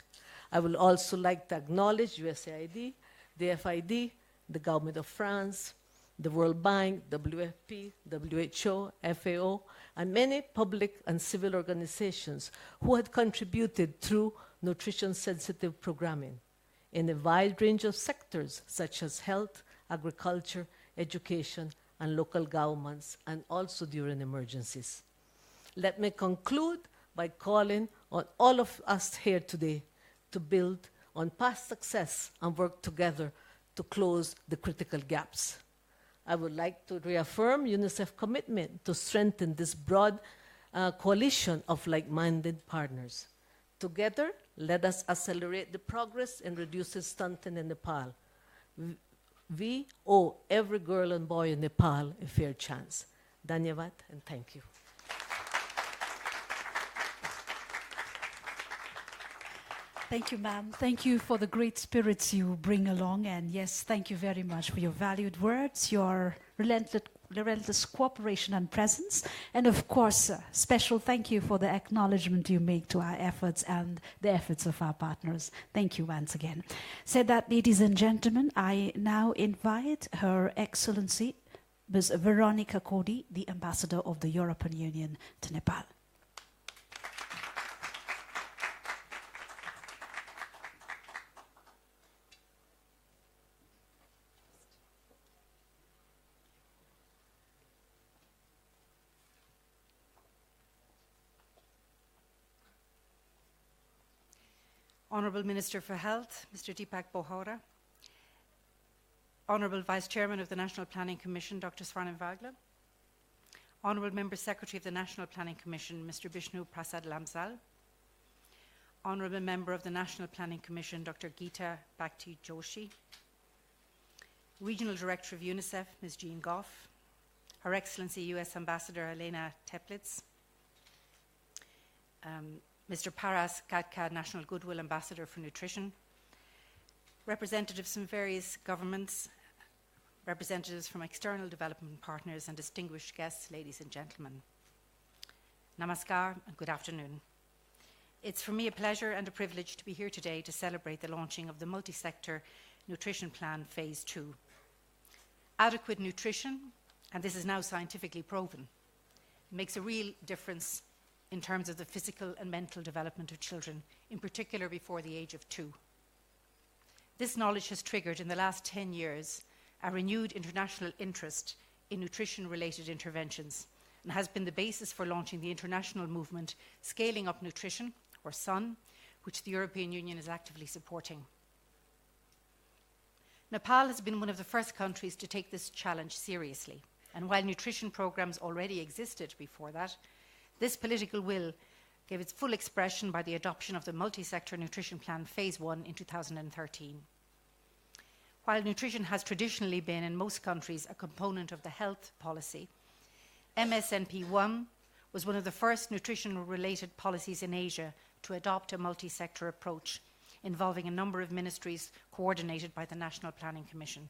I would also like to acknowledge USAID, the FID, the Government of France, the World Bank, WFP, WHO, FAO, and many public and civil organizations who had contributed through nutrition-sensitive programming in a wide range of sectors such as health, agriculture, education, and local governments, and also during emergencies. Let me conclude by calling on all of us here today to build on past success and work together to close the critical gaps. I would like to reaffirm UNICEF's commitment to strengthen this broad coalition of like-minded partners. Together, let us accelerate the progress in reducing stunting in Nepal. We owe every girl and boy in Nepal a fair chance. Dhanyavad and thank you. Thank you, ma'am. Thank you for the great spirits you bring along. And yes, thank you very much for your valued words, your relentless cooperation and presence. And of course, special thank you for the acknowledgement you make to our efforts and the efforts of our partners. Thank you once again. Said that, ladies and gentlemen, I now invite Her Excellency, Ms. Veronica Cody, the Ambassador of the European Union to Nepal. Honourable Minister for Health, Mr. Deepak Bohara, Honourable Vice Chairman of the National Planning Commission, Dr. Swarnim Vagla, Honourable Member Secretary of the National Planning Commission, Mr. Bishnu Prasad Lamsal, Honourable Member of the National Planning Commission, Dr. Geeta Bhakti Joshi, Regional Director of UNICEF, Ms. Jean Goff, Her Excellency US Ambassador Elena Teplitz, Mr. Paras Katka, National Goodwill Ambassador for Nutrition, representatives from various governments, representatives from external development partners, and distinguished guests, ladies and gentlemen. Namaskar and good afternoon. It's for me a pleasure and a privilege to be here today to celebrate the launching of the Multisector Nutrition Plan Phase 2. Adequate nutrition, and this is now scientifically proven, makes a real difference in terms of the physical and mental development of children, in particular before the age of 2. This knowledge has triggered in the last 10 years a renewed international interest in nutrition-related interventions and has been the basis for launching the international movement Scaling Up Nutrition, or SUN, which the European Union is actively supporting. Nepal has been one of the first countries to take this challenge seriously, and while nutrition programs already existed before that, this political will gave its full expression by the adoption of the Multisector Nutrition Plan Phase 1 in 2013. While nutrition has traditionally been in most countries a component of the health policy, MSNP I was one of the first nutrition-related policies in Asia to adopt a multi-sector approach involving a number of ministries coordinated by the National Planning Commission.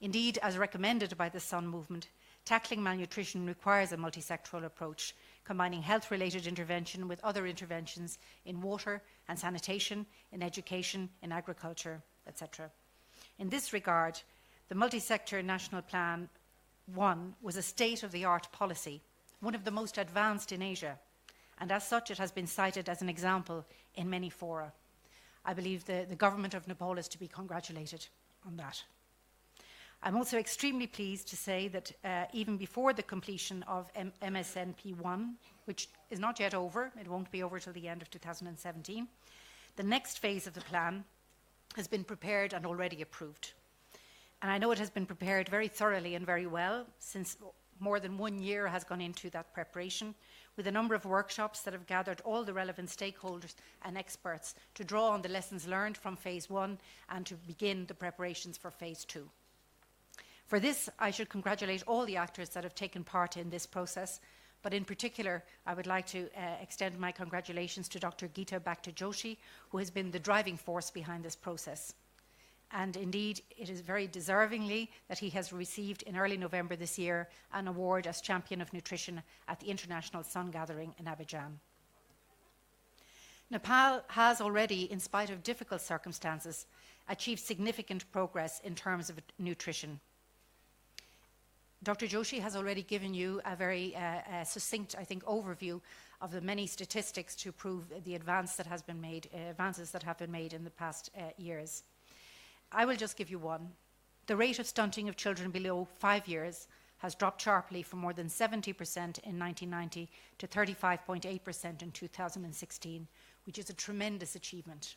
Indeed, as recommended by the SUN movement, tackling malnutrition requires a multi-sectoral approach, combining health-related intervention with other interventions in water and sanitation, in education, in agriculture, etc. In this regard, the Multisector National Plan 1 was a state-of-the-art policy, one of the most advanced in Asia, and as such it has been cited as an example in many fora. I believe the Government of Nepal is to be congratulated on that. I'm also extremely pleased to say that even before the completion of MSNP I, which is not yet over, it won't be over till the end of 2017, the next phase of the plan has been prepared and already approved. And I know it has been prepared very thoroughly and very well, since more than 1 year has gone into that preparation, with a number of workshops that have gathered all the relevant stakeholders and experts to draw on the lessons learned from phase 1 and to begin the preparations for phase 2. For this, I should congratulate all the actors that have taken part in this process, but in particular, I would like to extend my congratulations to Dr. Geeta Bhakta-Joshi, who has been the driving force behind this process. And indeed, it is very deservingly that he has received in early November this year an award as Champion of Nutrition at the International Sun Gathering in Abidjan. Nepal has already, in spite of difficult circumstances, achieved significant progress in terms of nutrition. Dr. Joshi has already given you a very succinct, I think, overview of the many statistics to prove the advances that have been made in the past years. I will just give you one. The rate of stunting of children below 5 years has dropped sharply from more than 70% in 1990 to 35.8% in 2016, which is a tremendous achievement.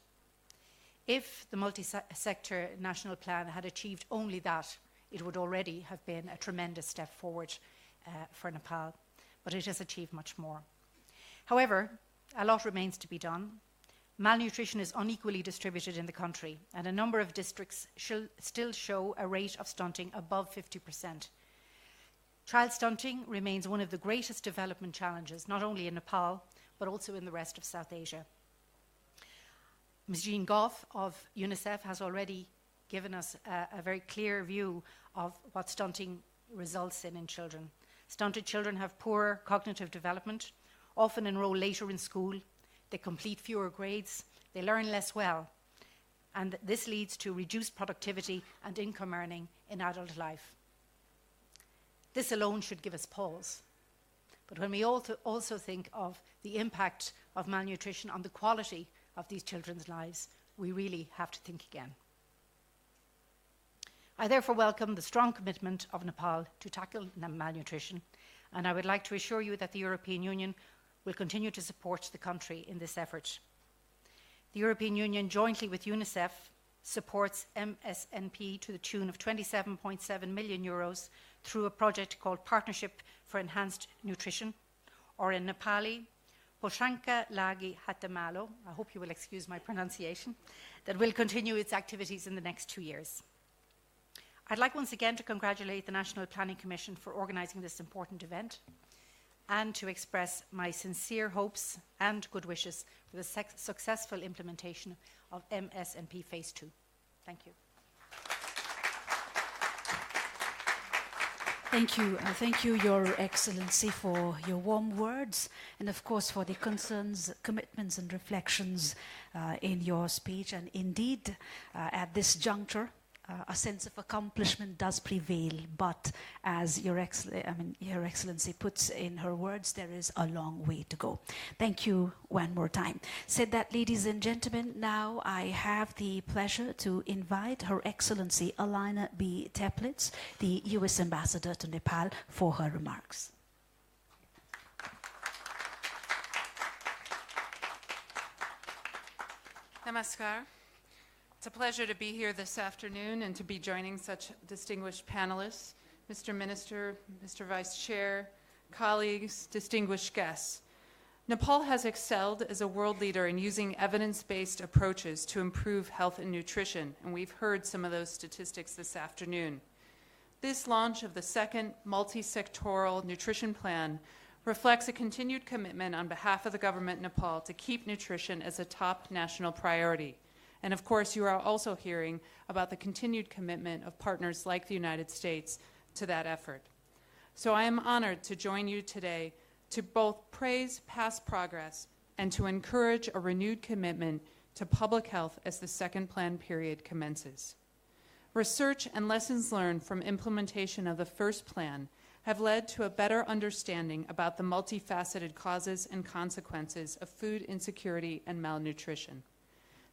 If the Multisector National Plan had achieved only that, it would already have been a tremendous step forward for Nepal, but it has achieved much more. However, a lot remains to be done. Malnutrition is unequally distributed in the country, and a number of districts still show a rate of stunting above 50%. Child stunting remains one of the greatest development challenges, not only in Nepal, but also in the rest of South Asia. Ms. Jean Goff of UNICEF has already given us a very clear view of what stunting results in children. Stunted children have poorer cognitive development, often enroll later in school, they complete fewer grades, they learn less well, and this leads to reduced productivity and income earning in adult life. This alone should give us pause. But when we also think of the impact of malnutrition on the quality of these children's lives, we really have to think again. I therefore welcome the strong commitment of Nepal to tackle malnutrition, and I would like to assure you that the European Union will continue to support the country in this effort. The European Union, jointly with UNICEF, supports MSNP to the tune of 27.7 million euros through a project called Partnership for Enhanced Nutrition, or in Nepali, Poshanka Lagi Hatamalo, I hope you will excuse my pronunciation, that will continue its activities in the next 2 years. I'd like once again to congratulate the National Planning Commission for organising this important event, and to express my sincere hopes and good wishes for the successful implementation of MSNP Phase 2. Thank you. Thank you, Your Excellency, for your warm words, and of course for the concerns, commitments and reflections in your speech. And indeed, at this juncture, a sense of accomplishment does prevail, but as Your Excellency puts in her words, there is a long way to go. Thank you one more time. Said that, ladies and gentlemen, now I have the pleasure to invite Her Excellency Alina B. Teplitz, the U.S. Ambassador to Nepal, for her remarks. Namaskar. It's a pleasure to be here this afternoon and to be joining such distinguished panelists, Mr. Minister, Mr. Vice Chair, colleagues, distinguished guests. Nepal has excelled as a world leader in using evidence-based approaches to improve health and nutrition, and we've heard some of those statistics this afternoon. This launch of the second multi-sectoral nutrition plan reflects a continued commitment on behalf of the government of Nepal to keep nutrition as a top national priority. And of course, you are also hearing about the continued commitment of partners like the United States to that effort. So I am honored to join you today to both praise past progress and to encourage a renewed commitment to public health as the second plan period commences. Research and lessons learned from implementation of the first plan have led to a better understanding about the multifaceted causes and consequences of food insecurity and malnutrition.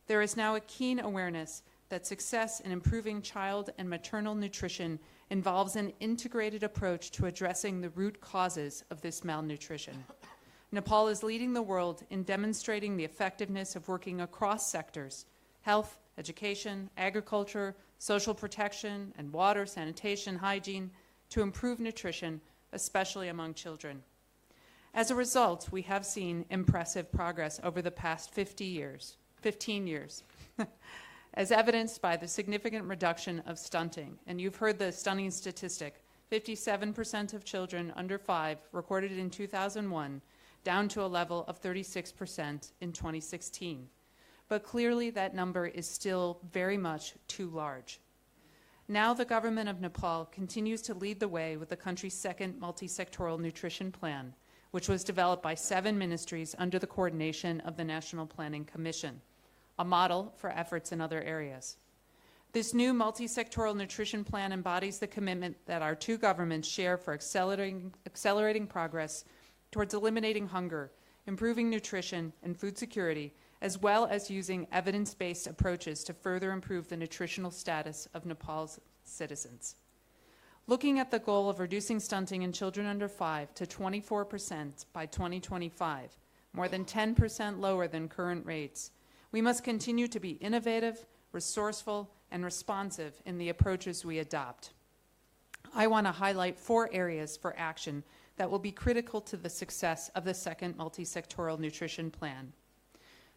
There is now a keen awareness that success in improving child and maternal nutrition involves an integrated approach to addressing the root causes of this malnutrition. Nepal is leading the world in demonstrating the effectiveness of working across sectors: health, education, agriculture, social protection, and water, sanitation, hygiene, to improve nutrition, especially among children. As a result, we have seen impressive progress over the past 15 years, as evidenced by the significant reduction of stunting. And you've heard the stunning statistic: 57% of children under 5 recorded in 2001, down to a level of 36% in 2016. But clearly that number is still very much too large. Now the Government of Nepal continues to lead the way with the country's second multisectoral nutrition plan, which was developed by 7 ministries under the coordination of the National Planning Commission, a model for efforts in other areas. This new multisectoral nutrition plan embodies the commitment that our 2 governments share for accelerating progress towards eliminating hunger, improving nutrition and food security, as well as using evidence-based approaches to further improve the nutritional status of Nepal's citizens. Looking at the goal of reducing stunting in children under 5 to 24% by 2025, more than 10% lower than current rates, we must continue to be innovative, resourceful, and responsive in the approaches we adopt. I want to highlight 4 areas for action that will be critical to the success of the second multisectoral nutrition plan.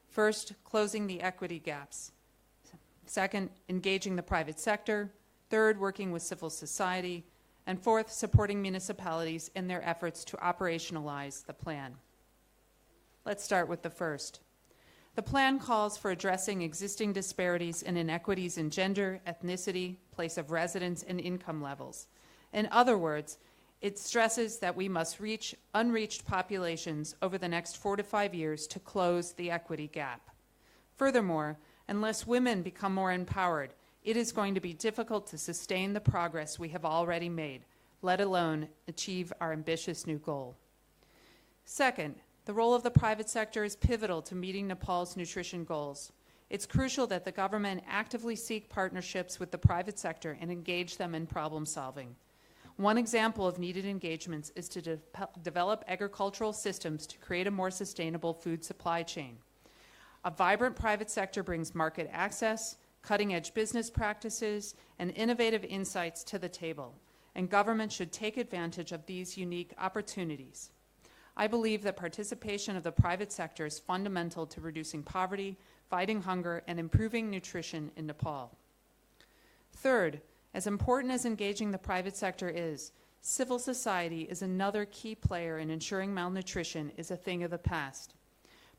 First, closing the equity gaps. Second, engaging the private sector. Third, working with civil society. And fourth, supporting municipalities in their efforts to operationalize the plan. Let's start with the first. The plan calls for addressing existing disparities and inequities in gender, ethnicity, place of residence, and income levels. In other words, it stresses that we must reach unreached populations over the next 4 to 5 years to close the equity gap. Furthermore, unless women become more empowered, it is going to be difficult to sustain the progress we have already made, let alone achieve our ambitious new goal. Second, the role of the private sector is pivotal to meeting Nepal's nutrition goals. It's crucial that the government actively seek partnerships with the private sector and engage them in problem solving. One example of needed engagements is to develop agricultural systems to create a more sustainable food supply chain. A vibrant private sector brings market access, cutting-edge business practices, and innovative insights to the table, and government should take advantage of these unique opportunities. I believe that participation of the private sector is fundamental to reducing poverty, fighting hunger, and improving nutrition in Nepal. Third, as important as engaging the private sector is, civil society is another key player in ensuring malnutrition is a thing of the past.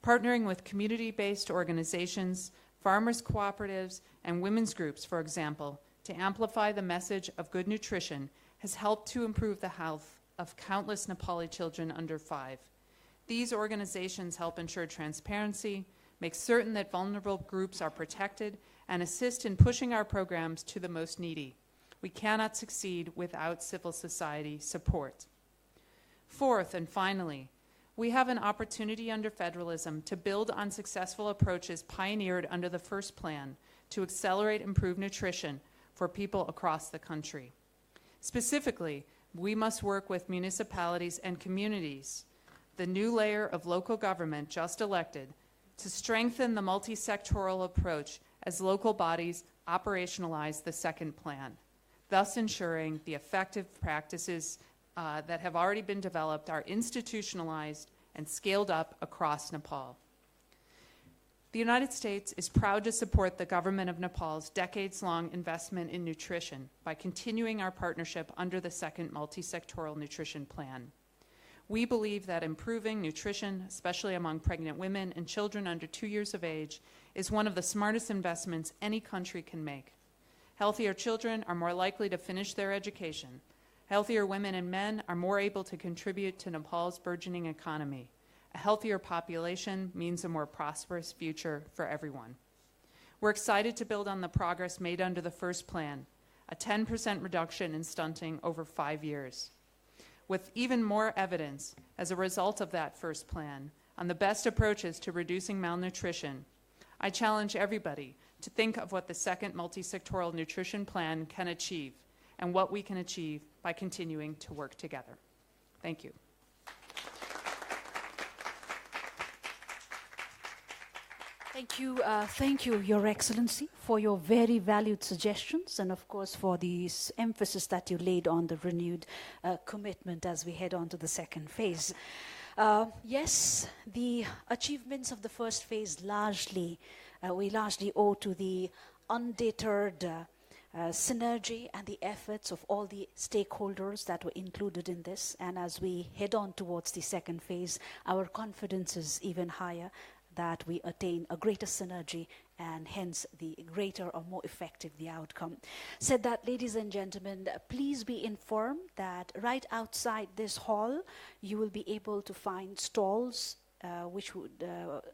Partnering with community-based organizations, farmers' cooperatives, and women's groups, for example, to amplify the message of good nutrition has helped to improve the health of countless Nepali children under 5. These organizations help ensure transparency, make certain that vulnerable groups are protected, and assist in pushing our programs to the most needy. We cannot succeed without civil society support. Fourth, and finally, we have an opportunity under federalism to build on successful approaches pioneered under the first plan to accelerate improved nutrition for people across the country. Specifically, we must work with municipalities and communities, the new layer of local government just elected, to strengthen the multisectoral approach as local bodies operationalize the second plan, thus ensuring the effective practices that have already been developed are institutionalized and scaled up across Nepal. The United States is proud to support the Government of Nepal's decades-long investment in nutrition by continuing our partnership under the second multisectoral nutrition plan. We believe that improving nutrition, especially among pregnant women and children under 2 years of age, is one of the smartest investments any country can make. Healthier children are more likely to finish their education. Healthier women and men are more able to contribute to Nepal's burgeoning economy. A healthier population means a more prosperous future for everyone. We're excited to build on the progress made under the first plan, a 10% reduction in stunting over 5 years. With even more evidence as a result of that first plan on the best approaches to reducing malnutrition, I challenge everybody to think of what the second multisectoral nutrition plan can achieve and what we can achieve by continuing to work together. Thank you. Thank you, Your Excellency, for your very valued suggestions and, of course, for the emphasis that you laid on the renewed commitment as we head on to the second phase. Yes, the achievements of the first phase we largely owe to the undeterred synergy and the efforts of all the stakeholders that were included in this. And as we head on towards the second phase, our confidence is even higher that we attain a greater synergy and hence the greater or more effective the outcome. Said that, ladies and gentlemen, please be informed that right outside this hall, you will be able to find stalls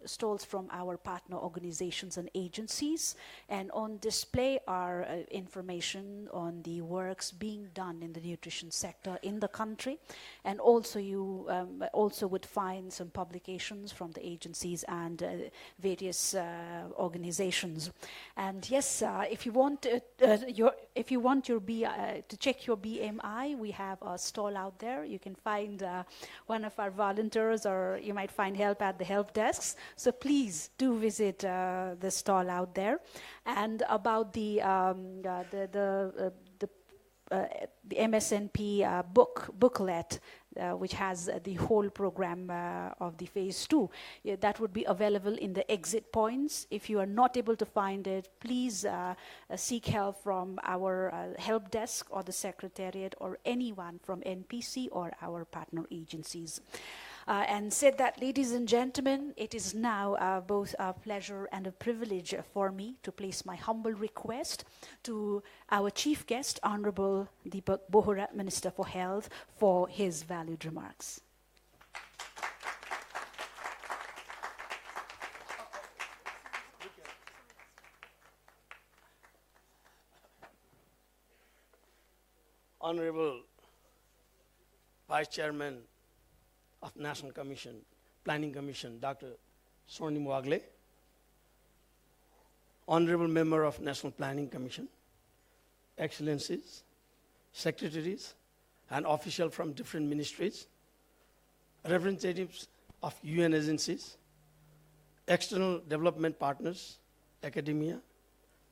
stalls from our partner organizations and agencies, and on display are information on the works being done in the nutrition sector in the country, and also you also would find some publications from the agencies and various organizations. And yes, if you want to check your BMI, we have a stall out there. You can find one of our volunteers, or you might find help at the help desks. So please do visit the stall out there. And about the MSNP booklet, which has the whole program of the phase 2. That would be available in the exit points. If you are not able to find it, please seek help from our help desk or the secretariat or anyone from NPC or our partner agencies. And said that, ladies and gentlemen, it is now both a pleasure and a privilege for me to place my humble request to our chief guest, Hon'ble Deepak Bohara, Minister for Health, for his valued remarks. Honorable Vice Chairman of National Planning Commission, Dr. Swarnim Wagle, Honorable Member of National Planning Commission, Excellencies, Secretaries, and officials from different ministries, representatives of UN agencies, external development partners, academia,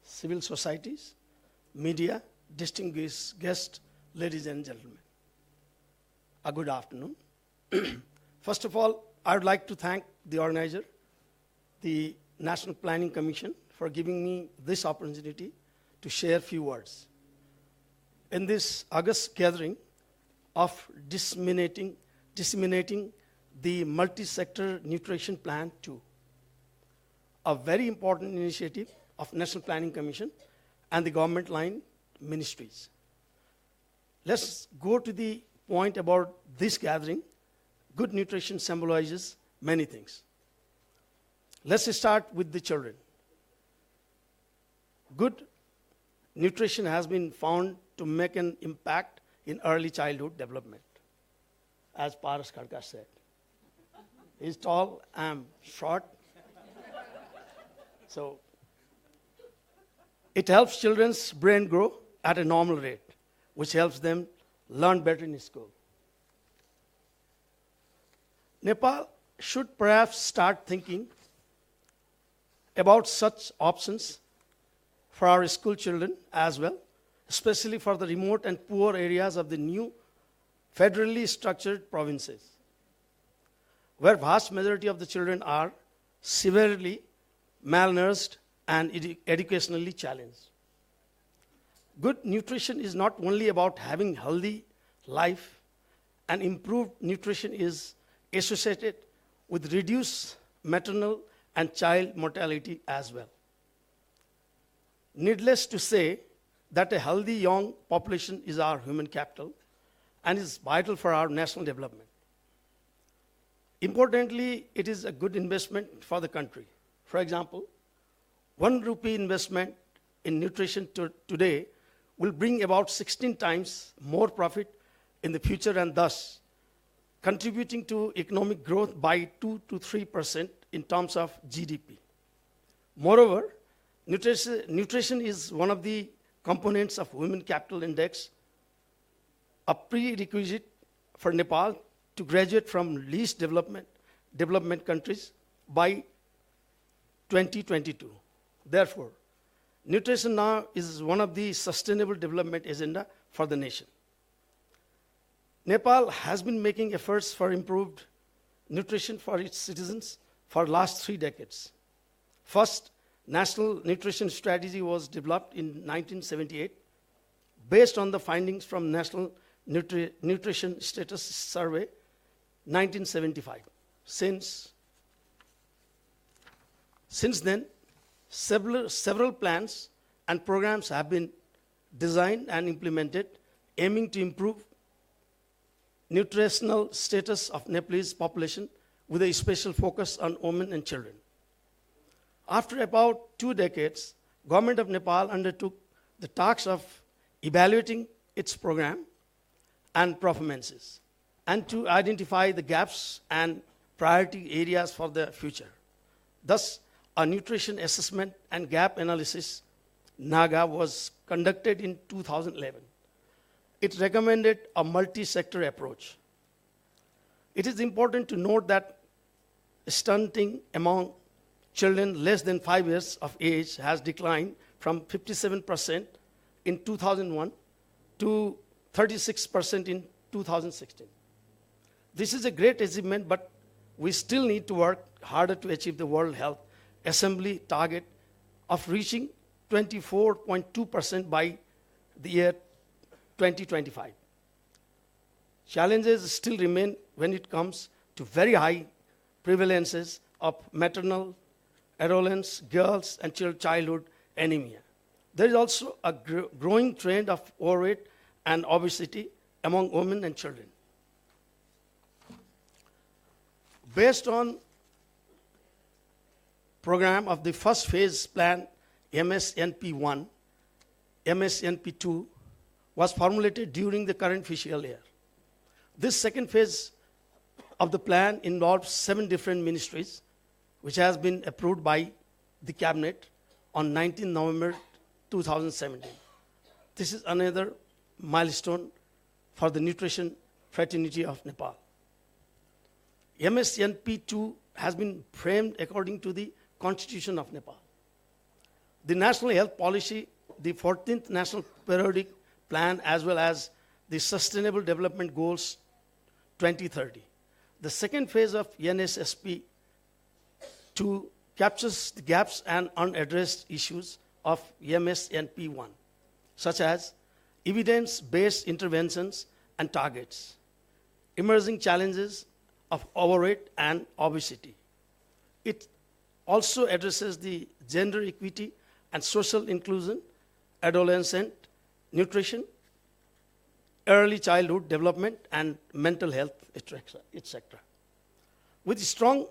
civil societies, media, distinguished guests, ladies and gentlemen. A good afternoon. First of all, I would like to thank the organizer, the National Planning Commission, for giving me this opportunity to share a few words. In this August gathering of disseminating the Multisector Nutrition Plan 2, a very important initiative of National Planning Commission and the government line ministries. Let's go to the point about this gathering. Good nutrition symbolizes many things. Let's start with the children. Good nutrition has been found to make an impact in early childhood development, as Paras Khadka said. He's tall, I'm short. So it helps children's brain grow at a normal rate, which helps them learn better in school. Nepal should perhaps start thinking about such options for our school children as well, especially for the remote and poor areas of the new federally structured provinces, where vast majority of the children are severely malnourished and educationally challenged. Good nutrition is not only about having healthy life, and improved nutrition is associated with reduced maternal and child mortality as well. Needless to say that a healthy young population is our human capital and is vital for our national development. Importantly, it is a good investment for the country. For example, 1 rupee investment in nutrition today will bring about 16 times more profit in the future, and thus contributing to economic growth by 2 to 3% in terms of GDP. Moreover, nutrition is one of the components of Women Capital Index, a prerequisite for Nepal to graduate from least development countries by 2022. Therefore, nutrition now is one of the sustainable development agenda for the nation. Nepal has been making efforts for improved nutrition for its citizens for the last 3 decades. First, National Nutrition Strategy was developed in 1978 based on the findings from National Nutrition Status Survey 1975. Since then, several plans and programs have been designed and implemented aiming to improve nutritional status of Nepalese population with a special focus on women and children. After about 2 decades, Government of Nepal undertook the task of evaluating its program and performances and to identify the gaps and priority areas for the future. Thus, a nutrition assessment and gap analysis, NAGA, was conducted in 2011. It recommended a multi-sector approach. It is important to note that stunting among children less than 5 years of age has declined from 57% in 2001 to 36% in 2016. This is a great achievement, but we still need to work harder to achieve the World Health Assembly target of reaching 24.2% by the year 2025. Challenges still remain when it comes to very high prevalences of maternal, adolescents, girls, and childhood anemia. There is also a growing trend of overweight and obesity among women and children. Based on program of the first phase plan, MSNP I, MSNP II was formulated during the current fiscal year. This second phase of the plan involves 7 different ministries, which has been approved by the Cabinet on 19 November 2017. This is another milestone for the nutrition fraternity of Nepal. MSNP II has been framed according to the Constitution of Nepal. The National Health Policy, the 14th National Periodic Plan, as well as the Sustainable Development Goals 2030. The second phase of NSSP II captures the gaps and unaddressed issues of MSNP I, such as evidence-based interventions and targets, emerging challenges of overweight and obesity. It also addresses the gender equity and social inclusion, adolescent nutrition, early childhood development, and mental health, etc. With strong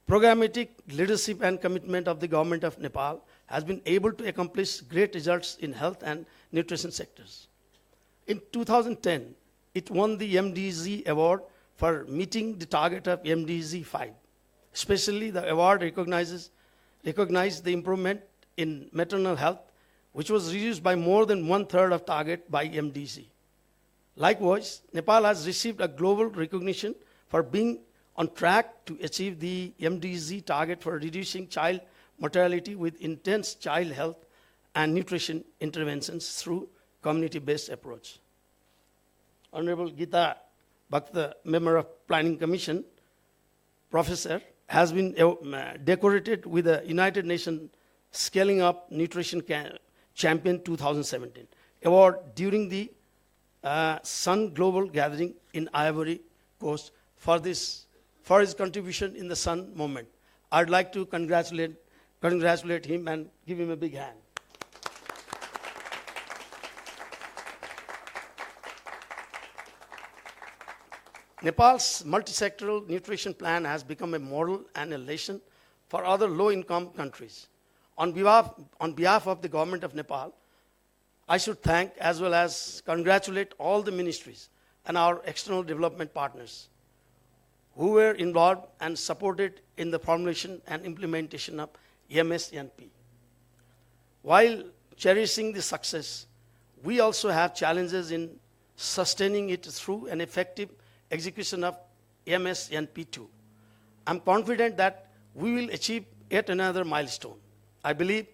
programmatic leadership and commitment of the Government of Nepal, has been able to accomplish great results in health and nutrition sectors. In 2010, it won the MDG award for meeting the target of MDG 5. Especially, the award recognized the improvement in maternal health, which was reduced by more than 1/3 of target by MDG. Likewise, Nepal has received a global recognition for being on track to achieve the MDG target for reducing child mortality with intense child health and nutrition interventions through community-based approach. Honorable Geeta Bhakta, Member of Planning Commission, Professor, has been decorated with the United Nations Scaling Up Nutrition Champion 2017 award during the Sun Global Gathering in Ivory Coast for his contribution in the Sun movement. I'd like to congratulate him and give him a big hand. Nepal's multisectoral nutrition plan has become a model and a lesson for other low-income countries. On behalf of the Government of Nepal, I should thank as well as congratulate all the ministries and our external development partners who were involved and supported in the formulation and implementation of MSNP. While cherishing the success, we also have challenges in sustaining it through an effective execution of MSNP II. I'm confident that we will achieve yet another milestone. I believe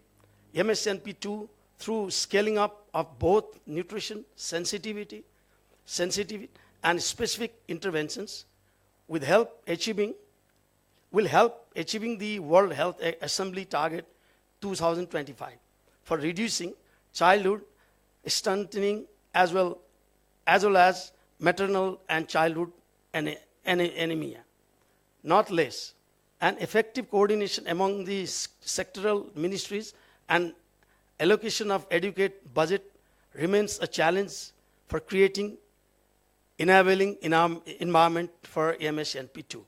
MSNP II, through scaling up of both nutrition sensitivity and specific interventions, will help achieving the World Health Assembly target 2025 for reducing childhood stunting as well as maternal and childhood anemia. Not less, an effective coordination among the sectoral ministries and allocation of adequate budget remains a challenge for creating enabling environment for MSNP II.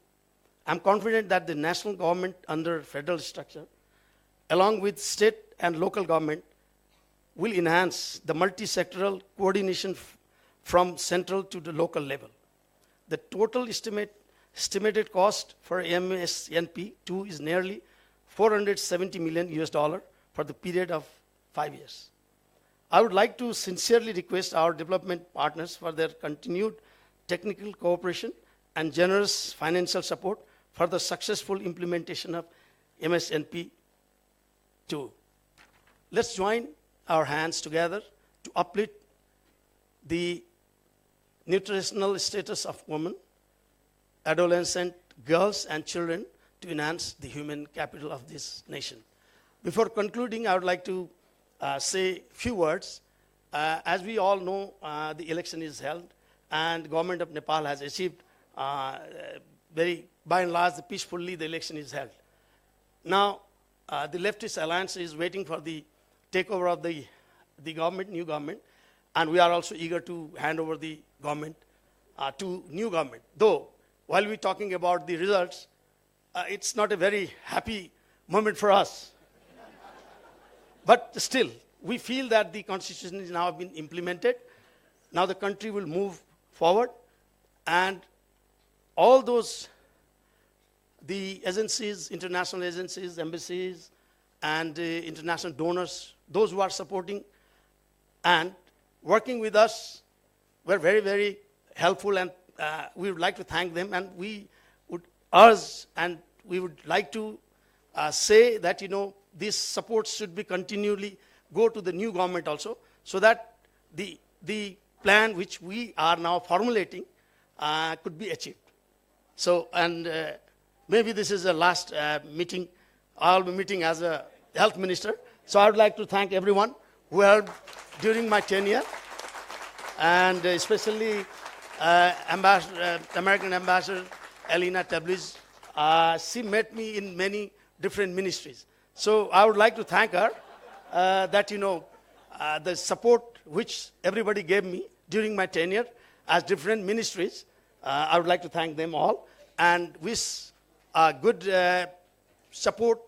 I'm confident that the national government under federal structure, along with state and local government, will enhance the multi-sectoral coordination from central to the local level. The total estimated cost for MSNP II is nearly $470 million for the period of 5 years. I would like to sincerely request our development partners for their continued technical cooperation and generous financial support for the successful implementation of MSNP II. Let's join our hands together to uplift the nutritional status of women, adolescent girls and children to enhance the human capital of this nation. Before concluding, I would like to say a few words. As we all know, the election is held, and the Government of Nepal has achieved by and large, peacefully the election is held. Now, the leftist alliance is waiting for the takeover of the government, new government, and we are also eager to hand over the government to new government. Though, while we're talking about the results, it's not a very happy moment for us. But still, we feel that the constitution is now been implemented. Now the country will move forward, and all those, the agencies, international agencies, embassies, and international donors, those who are supporting and working with us, were very, very helpful, and we would like to thank them. And we would urge, and we would like to say that, this support should be continually go to the new government also, so that the plan which we are now formulating could be achieved. So, and maybe this is the last meeting. I'll be meeting as a health minister. So I would like to thank everyone who helped during my tenure, and especially American Ambassador Elena Tabliz. She met me in many different ministries. So I would like to thank her that, the support which everybody gave me during my tenure as different ministries. I would like to thank them all and wish good support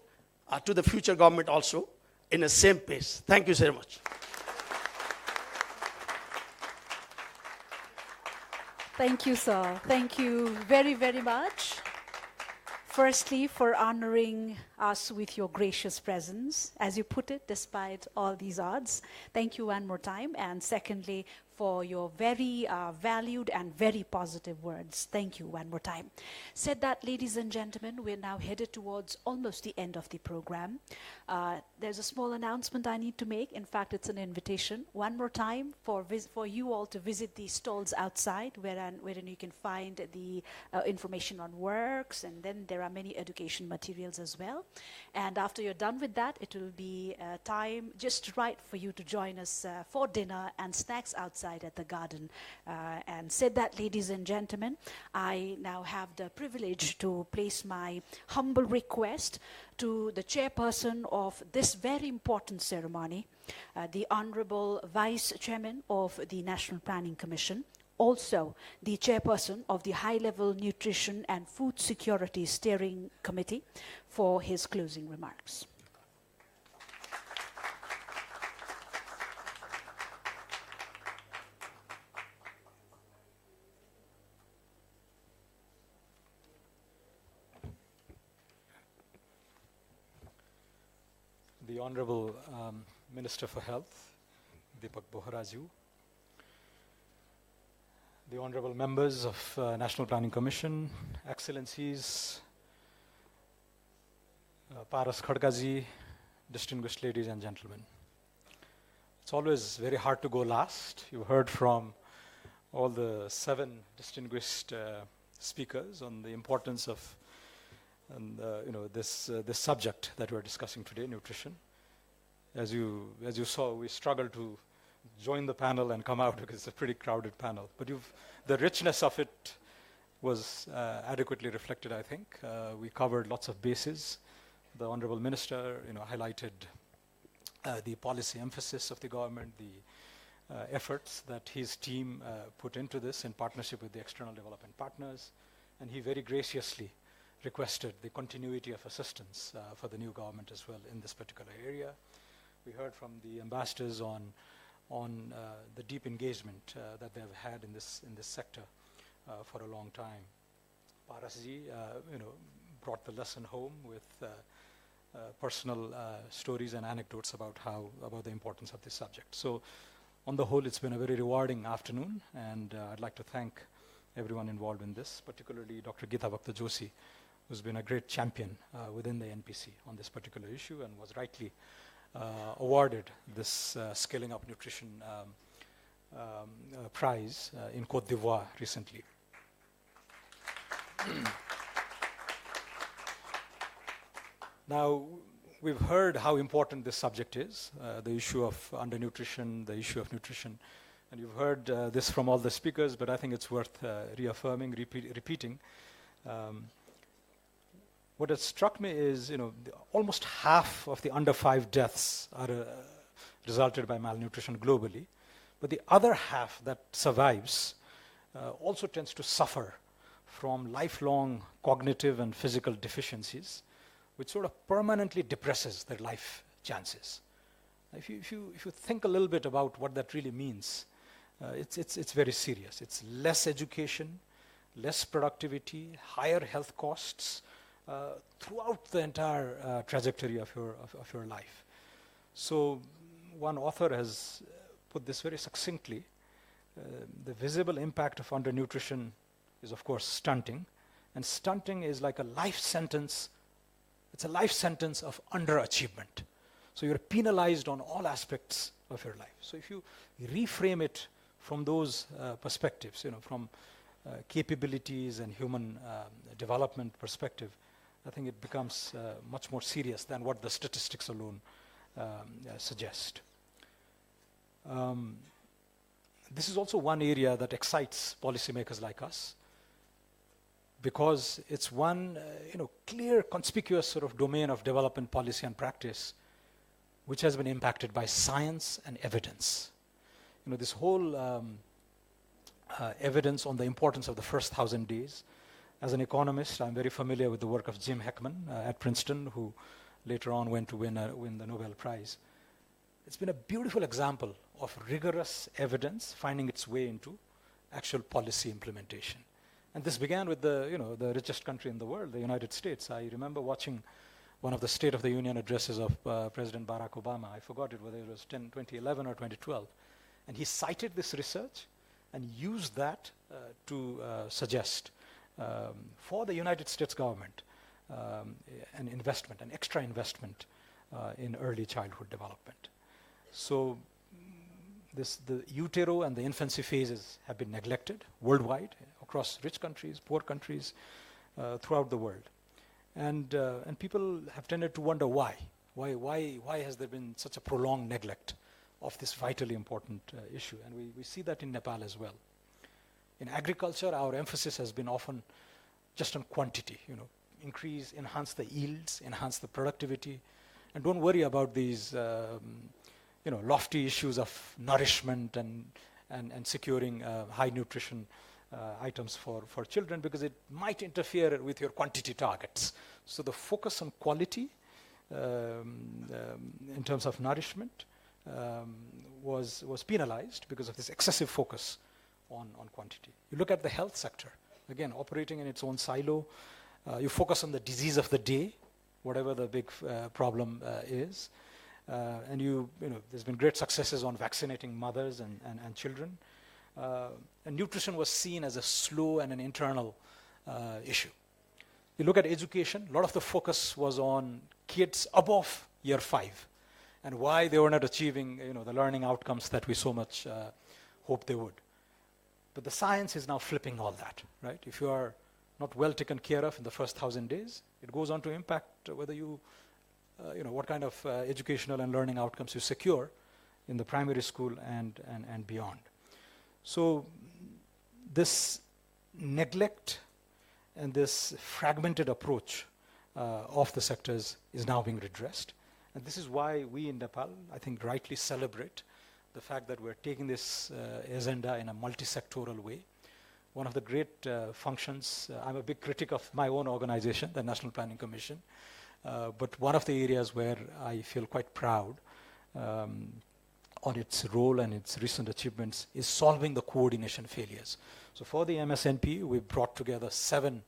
to the future government also in the same pace. Thank you very much. Thank you, sir. Thank you very, very much. Firstly, for honoring us with your gracious presence, as you put it, despite all these odds. Thank you one more time. And secondly, for your very valued and very positive words. Thank you one more time. Said that, ladies and gentlemen, we're now headed towards almost the end of the program. There's a small announcement I need to make. In fact, it's an invitation. One more time for you all to visit the stalls outside, wherein you can find the information on works, and then there are many education materials as well. And after you're done with that, it will be time just right for you to join us for dinner and snacks outside at the garden. And said that, ladies and gentlemen, I now have the privilege to place my humble request to the chairperson of this very important ceremony, the Honorable Vice Chairman of the National Planning Commission, also the chairperson of the High-Level Nutrition and Food Security Steering Committee, for his closing remarks. The Honorable Minister for Health, Deepak Bohara ji, the honorable members of National Planning Commission, Excellencies, Paras Khadkaji, distinguished ladies and gentlemen. It's always very hard to go last. You heard from all the 7 distinguished speakers on the importance of this subject that we're discussing today, nutrition. As you saw, we struggled to join the panel and come out because it's a pretty crowded panel. But the richness of it was adequately reflected, I think. We covered lots of bases. The Honorable Minister, highlighted the policy emphasis of the government, the efforts that his team put into this in partnership with the external development partners, and he very graciously requested the continuity of assistance for the new government as well in this particular area. We heard from the ambassadors on the deep engagement that they've had in this sector for a long time. Parasji, brought the lesson home with personal stories and anecdotes about the importance of this subject. So, on the whole, it's been a very rewarding afternoon, and I'd like to thank everyone involved in this, particularly Dr. Geeta Bhakta Joshi, who's been a great champion within the NPC on this particular issue and was rightly awarded this Scaling Up Nutrition prize in Côte d'Ivoire recently. Now, we've heard how important this subject is, the issue of undernutrition, the issue of nutrition, and you've heard this from all the speakers, but I think it's worth reaffirming, repeating. What has struck me is, almost half of the under 5 deaths are resulted by malnutrition globally, but the other half that survives also tends to suffer from lifelong cognitive and physical deficiencies, which sort of permanently depresses their life chances. If you think a little bit about what that really means, it's very serious. It's less education, less productivity, higher health costs, throughout the entire trajectory of your life. So one author has put this very succinctly. The visible impact of undernutrition is, of course, stunting. And stunting is like a life sentence. It's a life sentence of underachievement. So you're penalized on all aspects of your life. So if you reframe it from those perspectives, from capabilities and human development perspective, I think it becomes much more serious than what the statistics alone suggest. This is also one area that excites policymakers like us, because it's one clear, conspicuous sort of domain of development policy and practice which has been impacted by science and evidence. This whole evidence on the importance of the first 1,000 days. As an economist, I'm very familiar with the work of Jim Heckman at Princeton, who later on went to win the Nobel Prize. It's been a beautiful example of rigorous evidence finding its way into actual policy implementation. And this began with the richest country in the world, the United States. I remember watching one of the State of the Union addresses of President Barack Obama. I forgot whether it was 2011 or 2012. And he cited this research and used that to suggest for the United States government an investment, an extra investment in early childhood development. So the utero and the infancy phases have been neglected worldwide, across rich countries, poor countries, throughout the world. And people have tended to wonder why. Why has there been such a prolonged neglect of this vitally important issue? And we see that in Nepal as well. In agriculture, our emphasis has been often just on quantity, enhance the yields, enhance the productivity, and don't worry about these, lofty issues of nourishment and and securing high nutrition items for children, because it might interfere with your quantity targets. So the focus on quality in terms of nourishment was penalized because of this excessive focus on quantity. You look at the health sector, again, operating in its own silo. You focus on the disease of the day, whatever the big problem is. And there's been great successes on vaccinating mothers and children. And nutrition was seen as a slow and an internal issue. You look at education, a lot of the focus was on kids above year 5 and why they were not achieving the learning outcomes that we so much hoped they would. But the science is now flipping all that, right? If you are not well taken care of in the first 1,000 days, it goes on to impact whether you, what kind of educational and learning outcomes you secure in the primary school and beyond. So this neglect and this fragmented approach of the sectors is now being redressed. And this is why we in Nepal, I think, rightly celebrate the fact that we're taking this agenda in a multi-sectoral way. One of the great functions, I'm a big critic of my own organization, the National Planning Commission, but one of the areas where I feel quite proud on its role and its recent achievements is solving the coordination failures. So for the MSNP, we've brought together 7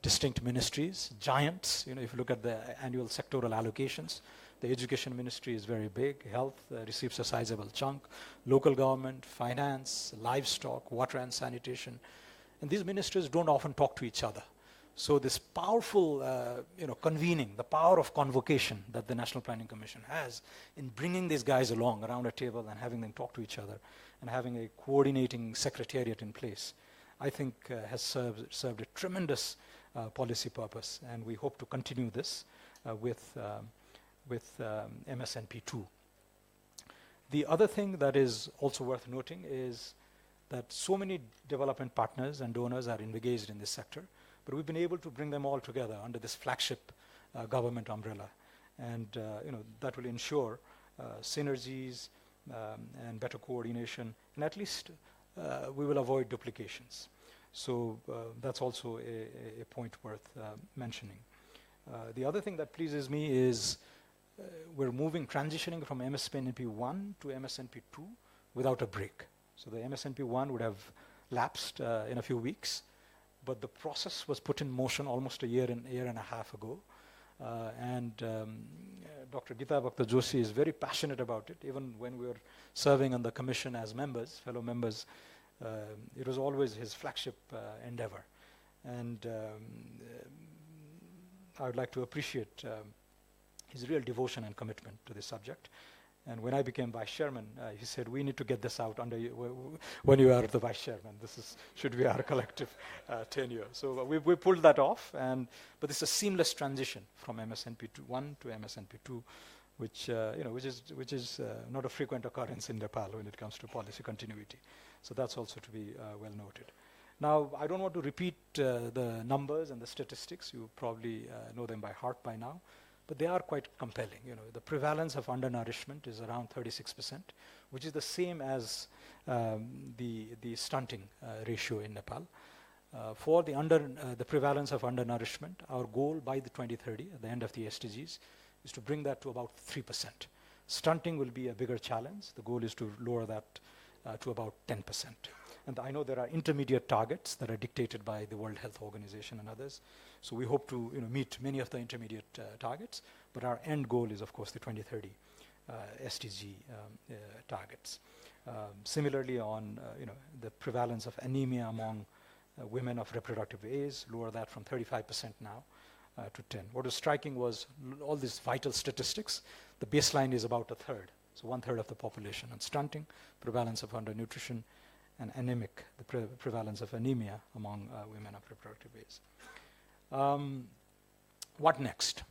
distinct ministries, giants. If you look at the annual sectoral allocations, the education ministry is very big, health receives a sizable chunk, local government, finance, livestock, water and sanitation. And these ministries don't often talk to each other. So this powerful, convening, the power of convocation that the National Planning Commission has in bringing these guys along around a table and having them talk to each other and having a coordinating secretariat in place, I think has served a tremendous policy purpose. And we hope to continue this with MSNP II. The other thing that is also worth noting is that so many development partners and donors are engaged in this sector, but we've been able to bring them all together under this flagship government umbrella. And that will ensure synergies and better coordination, and at least we will avoid duplications. So that's also a point worth mentioning. The other thing that pleases me is we're transitioning from MSNP I to MSNP II without a break. So the MSNP I would have lapsed in a few weeks, but the process was put in motion almost a year and a half ago. Dr. Gita Bhakta Joshi is very passionate about it. Even when we were serving on the commission as members, fellow members, it was always his flagship endeavor. And I would like to appreciate his real devotion and commitment to this subject. And when I became vice chairman, he said, we need to get this out under when you are the vice chairman. Should be our collective tenure. So we pulled that off, but it's a seamless transition from MSNP I to MSNP II, which is not a frequent occurrence in Nepal when it comes to policy continuity. So that's also to be well noted. Now, I don't want to repeat the numbers and the statistics. You probably know them by heart by now. But they are quite compelling. The prevalence of undernourishment is around 36%, which is the same as the stunting ratio in Nepal. For the prevalence of undernourishment, our goal by the 2030, at the end of the SDGs, is to bring that to about 3%. Stunting will be a bigger challenge. The goal is to lower that to about 10%. And I know there are intermediate targets that are dictated by the World Health Organization and others. So we hope to meet many of the intermediate targets, but our end goal is, of course, the 2030 SDG targets. Similarly, on the prevalence of anemia among women of reproductive age, lower that from 35% now to 10. What was striking was all these vital statistics. The baseline is about a third, so 1/3 of the population. And stunting, prevalence of undernutrition, and anemic, the prevalence of anemia among women of reproductive age. What next?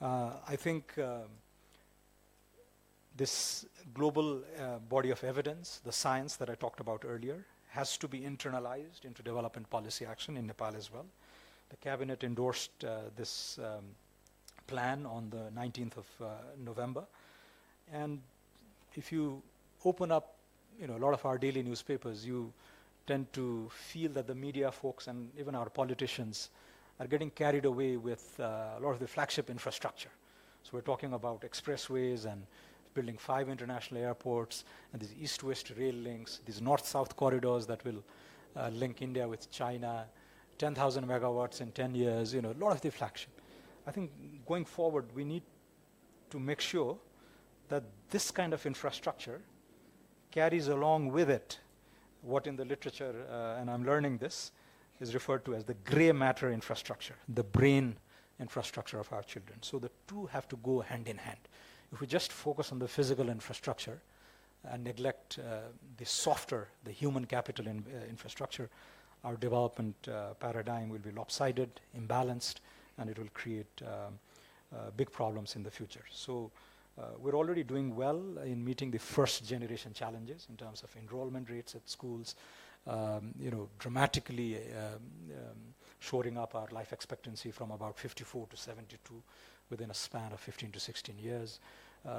I think this global body of evidence, the science that I talked about earlier, has to be internalized into development policy action in Nepal as well. The cabinet endorsed this plan on the 19th of November. And if you open up a lot of our daily newspapers, you tend to feel that the media folks and even our politicians are getting carried away with a lot of the flagship infrastructure. So we're talking about expressways and building 5 international airports and these east-west rail links, these north-south corridors that will link India with China, 10,000 megawatts in 10 years, a lot of the flagship. I think going forward, we need to make sure that this kind of infrastructure carries along with it what in the literature, and I'm learning this, is referred to as the gray matter infrastructure, the brain infrastructure of our children. So the two have to go hand in hand. If we just focus on the physical infrastructure and neglect the softer, the human capital infrastructure, our development paradigm will be lopsided, imbalanced, and it will create big problems in the future. So we're already doing well in meeting the first generation challenges in terms of enrollment rates at schools, dramatically shoring up our life expectancy from about 54 to 72 within a span of 15 to 16 years.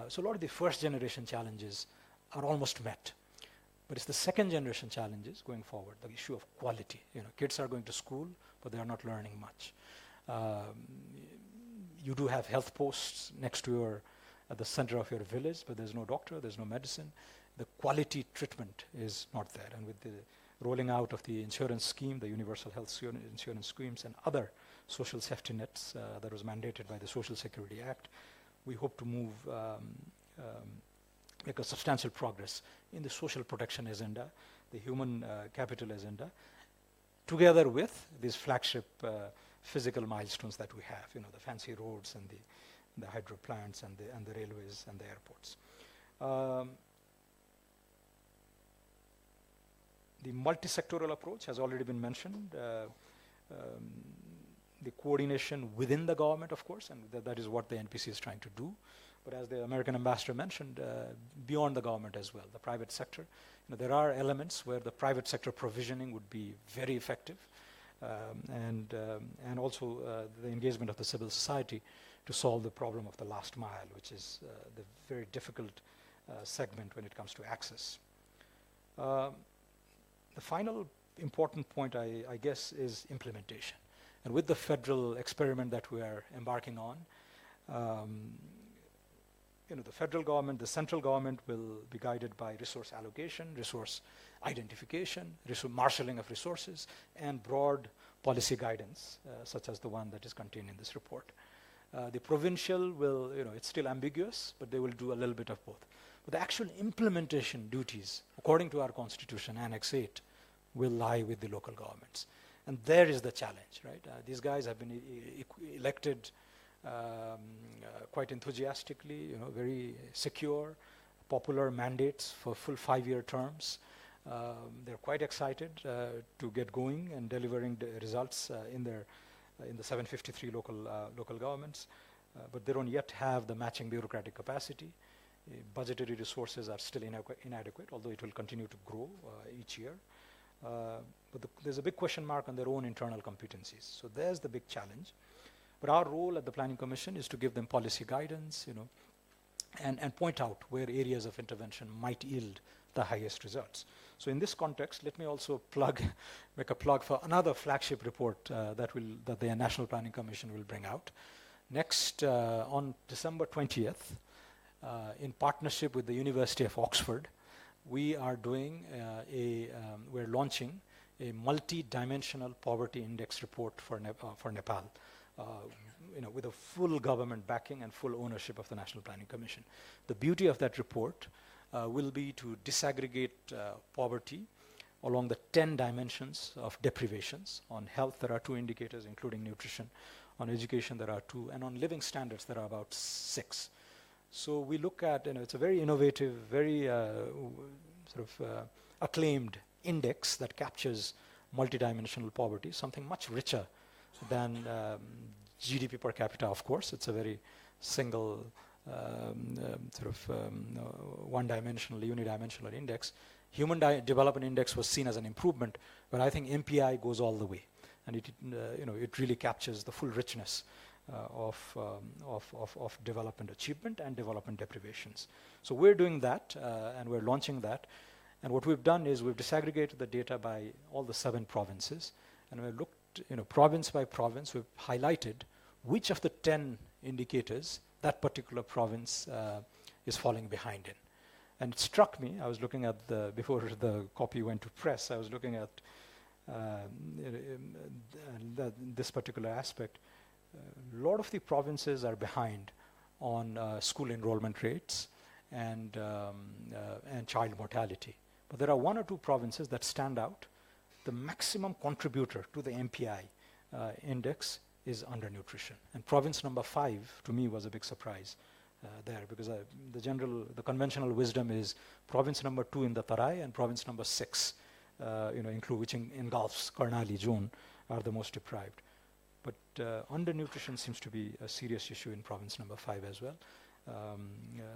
So a lot of the first generation challenges are almost met. But it's the second generation challenges going forward, the issue of quality. Kids are going to school, but they are not learning much. You do have health posts at the center of your village, but there's no doctor, there's no medicine. The quality treatment is not there. And with the rolling out of the insurance scheme, the universal health insurance schemes and other social safety nets that was mandated by the Social Security Act, we hope to make a substantial progress in the social protection agenda, the human capital agenda, together with these flagship physical milestones that we have, the fancy roads and the hydro plants and the railways and the airports. The multi-sectoral approach has already been mentioned. The coordination within the government, of course, and that is what the NPC is trying to do. But as the American ambassador mentioned, beyond the government as well, the private sector. There are elements where the private sector provisioning would be very effective, and also the engagement of the civil society to solve the problem of the last mile, which is the very difficult segment when it comes to access. The final important point, I guess, is implementation. And with the federal experiment that we are embarking on, the federal government, the central government will be guided by resource allocation, resource identification, marshalling of resources, and broad policy guidance, such as the one that is contained in this report. The provincial will, it's still ambiguous, but they will do a little bit of both. But the actual implementation duties, according to our constitution, Annex 8, will lie with the local governments. And there is the challenge, right? These guys have been elected quite enthusiastically, very secure, popular mandates for full 5-year terms. They're quite excited to get going and delivering the results in the 753 local governments, but they don't yet have the matching bureaucratic capacity. Budgetary resources are still inadequate, although it will continue to grow each year. But there's a big question mark on their own internal competencies. So there's the big challenge. But our role at the Planning Commission is to give them policy guidance, and point out where areas of intervention might yield the highest results. So in this context, let me also make a plug for another flagship report that the National Planning Commission will bring out. Next, on December 20th, in partnership with the University of Oxford, we are we're launching a multi-dimensional poverty index report for Nepal, with a full government backing and full ownership of the National Planning Commission. The beauty of that report will be to disaggregate poverty along the 10 dimensions of deprivations. On health, there are 2 indicators, including nutrition. On education, there are 2. And on living standards, there are about 6. So we look at, it's a very innovative, very acclaimed index that captures multidimensional poverty, something much richer than GDP per capita, of course. It's a very single, one-dimensional, unidimensional index. Human Development Index was seen as an improvement, but I think MPI goes all the way, and it really captures the full richness of development achievement and development deprivations. So we're doing that, and we're launching that. And what we've done is we've disaggregated the data by all the 7 provinces, and we've looked, province by province, we've highlighted which of the 10 indicators that particular province is falling behind in. And it struck me, I was looking at before the copy went to press, I was looking at this particular aspect. A lot of the provinces are behind on school enrollment rates and child mortality. But there are 1 or 2 provinces that stand out. The maximum contributor to the MPI index is undernutrition. And province number 5, to me, was a big surprise there, because the conventional wisdom is province number 2 in the Tarai and province number 6, which engulfs Karnali zone, are the most deprived. But undernutrition seems to be a serious issue in province number 5 as well.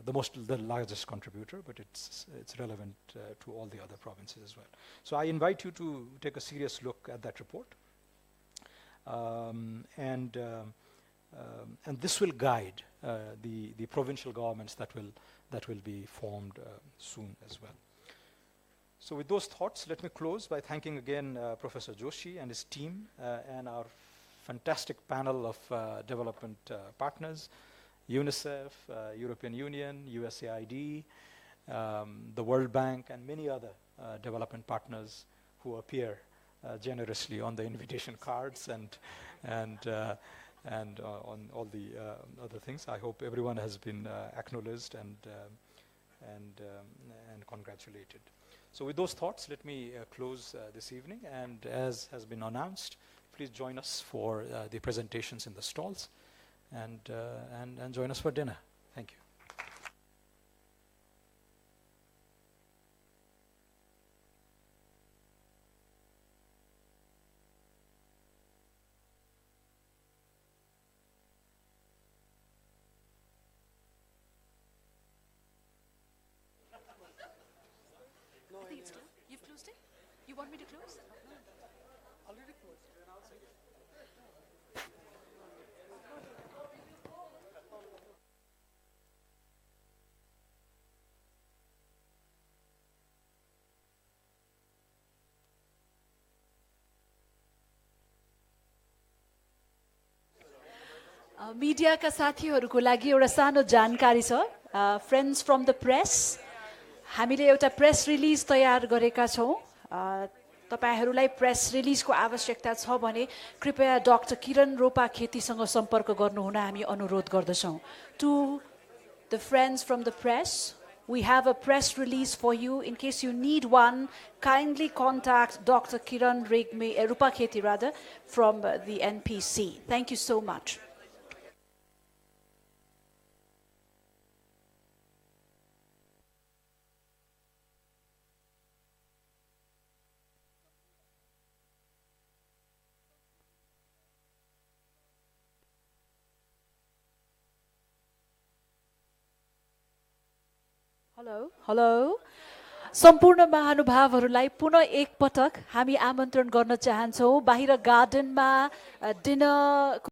The largest contributor, but it's relevant to all the other provinces as well. So I invite you to take a serious look at that report, and this will guide the provincial governments that will be formed soon as well. So with those thoughts, let me close by thanking again Professor Joshi and his team and our fantastic panel of development partners, UNICEF, European Union, USAID, the World Bank, and many other development partners who appear generously on the invitation cards and on all the other things. I hope everyone has been acknowledged and congratulated. So with those thoughts, let me close this evening. And as has been announced, please join us for the presentations in the stalls. And join us for dinner. Thank you. I think it's closed. You've closed it? You want me to close? Already closed. मिडियाका साथीहरूको लागि एउटा सानो जानकारी छ। Friends from the press, हामीले एउटा press release तयार गरेका छौँ। तपाईहरूलाई प्रेस रिलिजको आवश्यकता छ भने कृपया डाक्टर किरण रोपा खेतीसँग सम्पर्क गर्नुहुन हामी अनुरोध गर्दछौँ। To the friends from the press, we have a press release for you. In case you need one, kindly contact Dr. Kiran Rupa Kheti rather, from the NPC. Thank you so much. Hello सम्पूर्ण महानुभावहरूलाई पुनः एक पटक हामी आमन्त्रण गर्न चाहन्छौँ। बाहिर गार्डनमा डिनरको